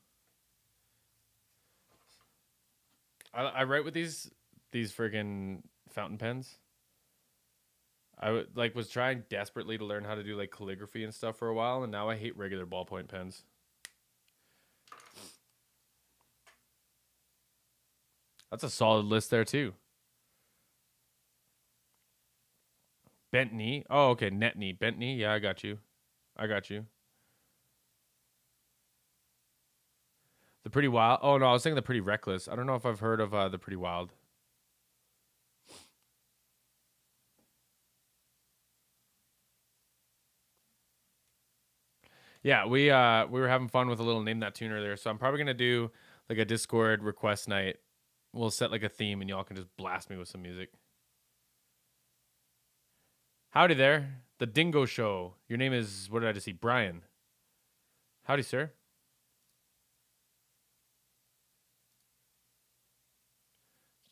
Speaker 2: I write with these friggin' fountain pens. I was trying desperately to learn how to do like calligraphy and stuff for a while, and now I hate regular ballpoint pens. That's a solid list there too. Bent knee. Oh, okay. Net knee. Bent knee. Yeah, I got you. The Pretty Wild. Oh, no, I was thinking The Pretty Reckless. I don't know if I've heard of The Pretty Wild. Yeah, we were having fun with a little Name That Tune earlier, so I'm probably going to do like a Discord request night. We'll set like a theme and y'all can just blast me with some music. Howdy there. The Dingo Show. Your name is, what did I just see? Brian. Howdy, sir.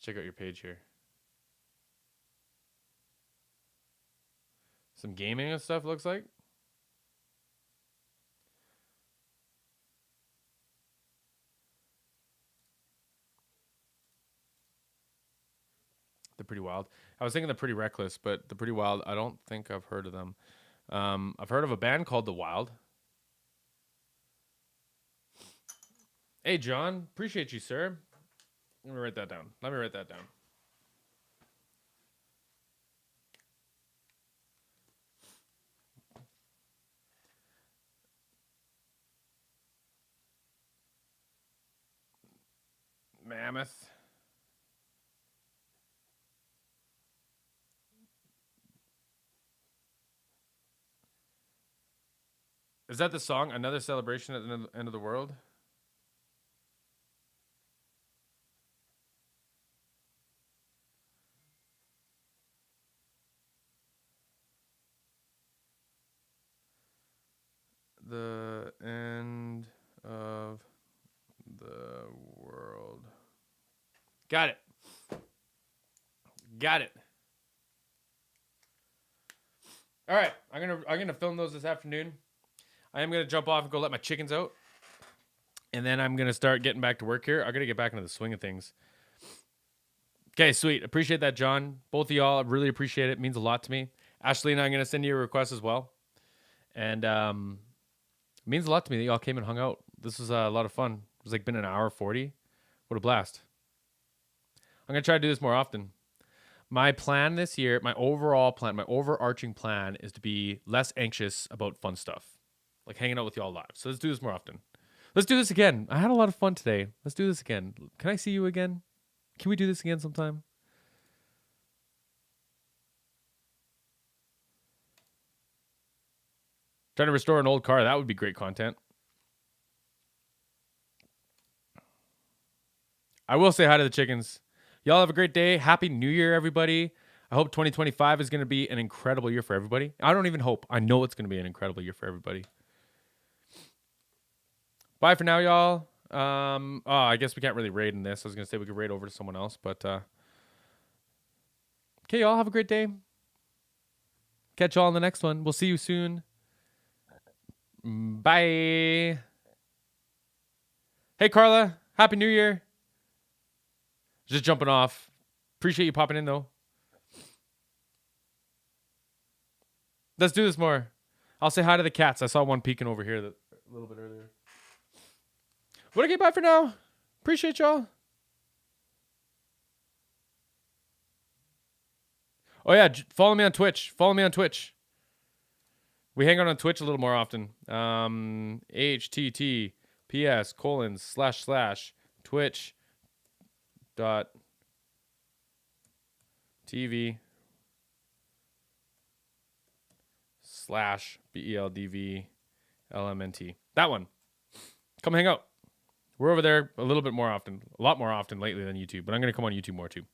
Speaker 2: Check out your page here. Some gaming and stuff, looks like. The Pretty Wild. I was thinking The Pretty Reckless, but The Pretty Wild, I don't think I've heard of them. I've heard of a band called The Wild. Hey, John. Appreciate you, sir. Let me write that down. Mammoth. Is that the song? Another Celebration at the End of the World? The End of the World. Got it. All right, I'm gonna film those this afternoon. I am gonna jump off and go let my chickens out, and then I'm gonna start getting back to work here. I gotta get back into the swing of things. Okay, sweet. Appreciate that, John. Both of y'all, I really appreciate it. It means a lot to me. Ashley and I'm gonna send you a request as well, and it means a lot to me that y'all came and hung out. This was a lot of fun. It was like been an hour 40. What a blast. I'm gonna try to do this more often. My plan this year, my overarching plan is to be less anxious about fun stuff, like hanging out with y'all live. So let's do this more often. Let's do this again. I had a lot of fun today. Let's do this again. Can I see you again? Can we do this again sometime? Trying to restore an old car. That would be great content. I will say hi to the chickens. Y'all have a great day. Happy New Year, everybody. I hope 2025 is going to be an incredible year for everybody. I don't even hope. I know it's going to be an incredible year for everybody. Bye for now, y'all. I guess we can't really raid in this. I was going to say we could raid over to someone else, but okay, y'all have a great day. Catch y'all in the next one. We'll see you soon. Bye. Hey, Carla. Happy New Year. Just jumping off. Appreciate you popping in, though. Let's do this more. I'll say hi to the cats. I saw one peeking over here a little bit earlier. What okay, bye for now. Appreciate y'all. Oh, yeah. Follow me on Twitch. We hang out on Twitch a little more often. https://twitch.tv/BELDVLMNT. That one. Come hang out. We're over there a little bit more often. A lot more often lately than YouTube. But I'm going to come on YouTube more too.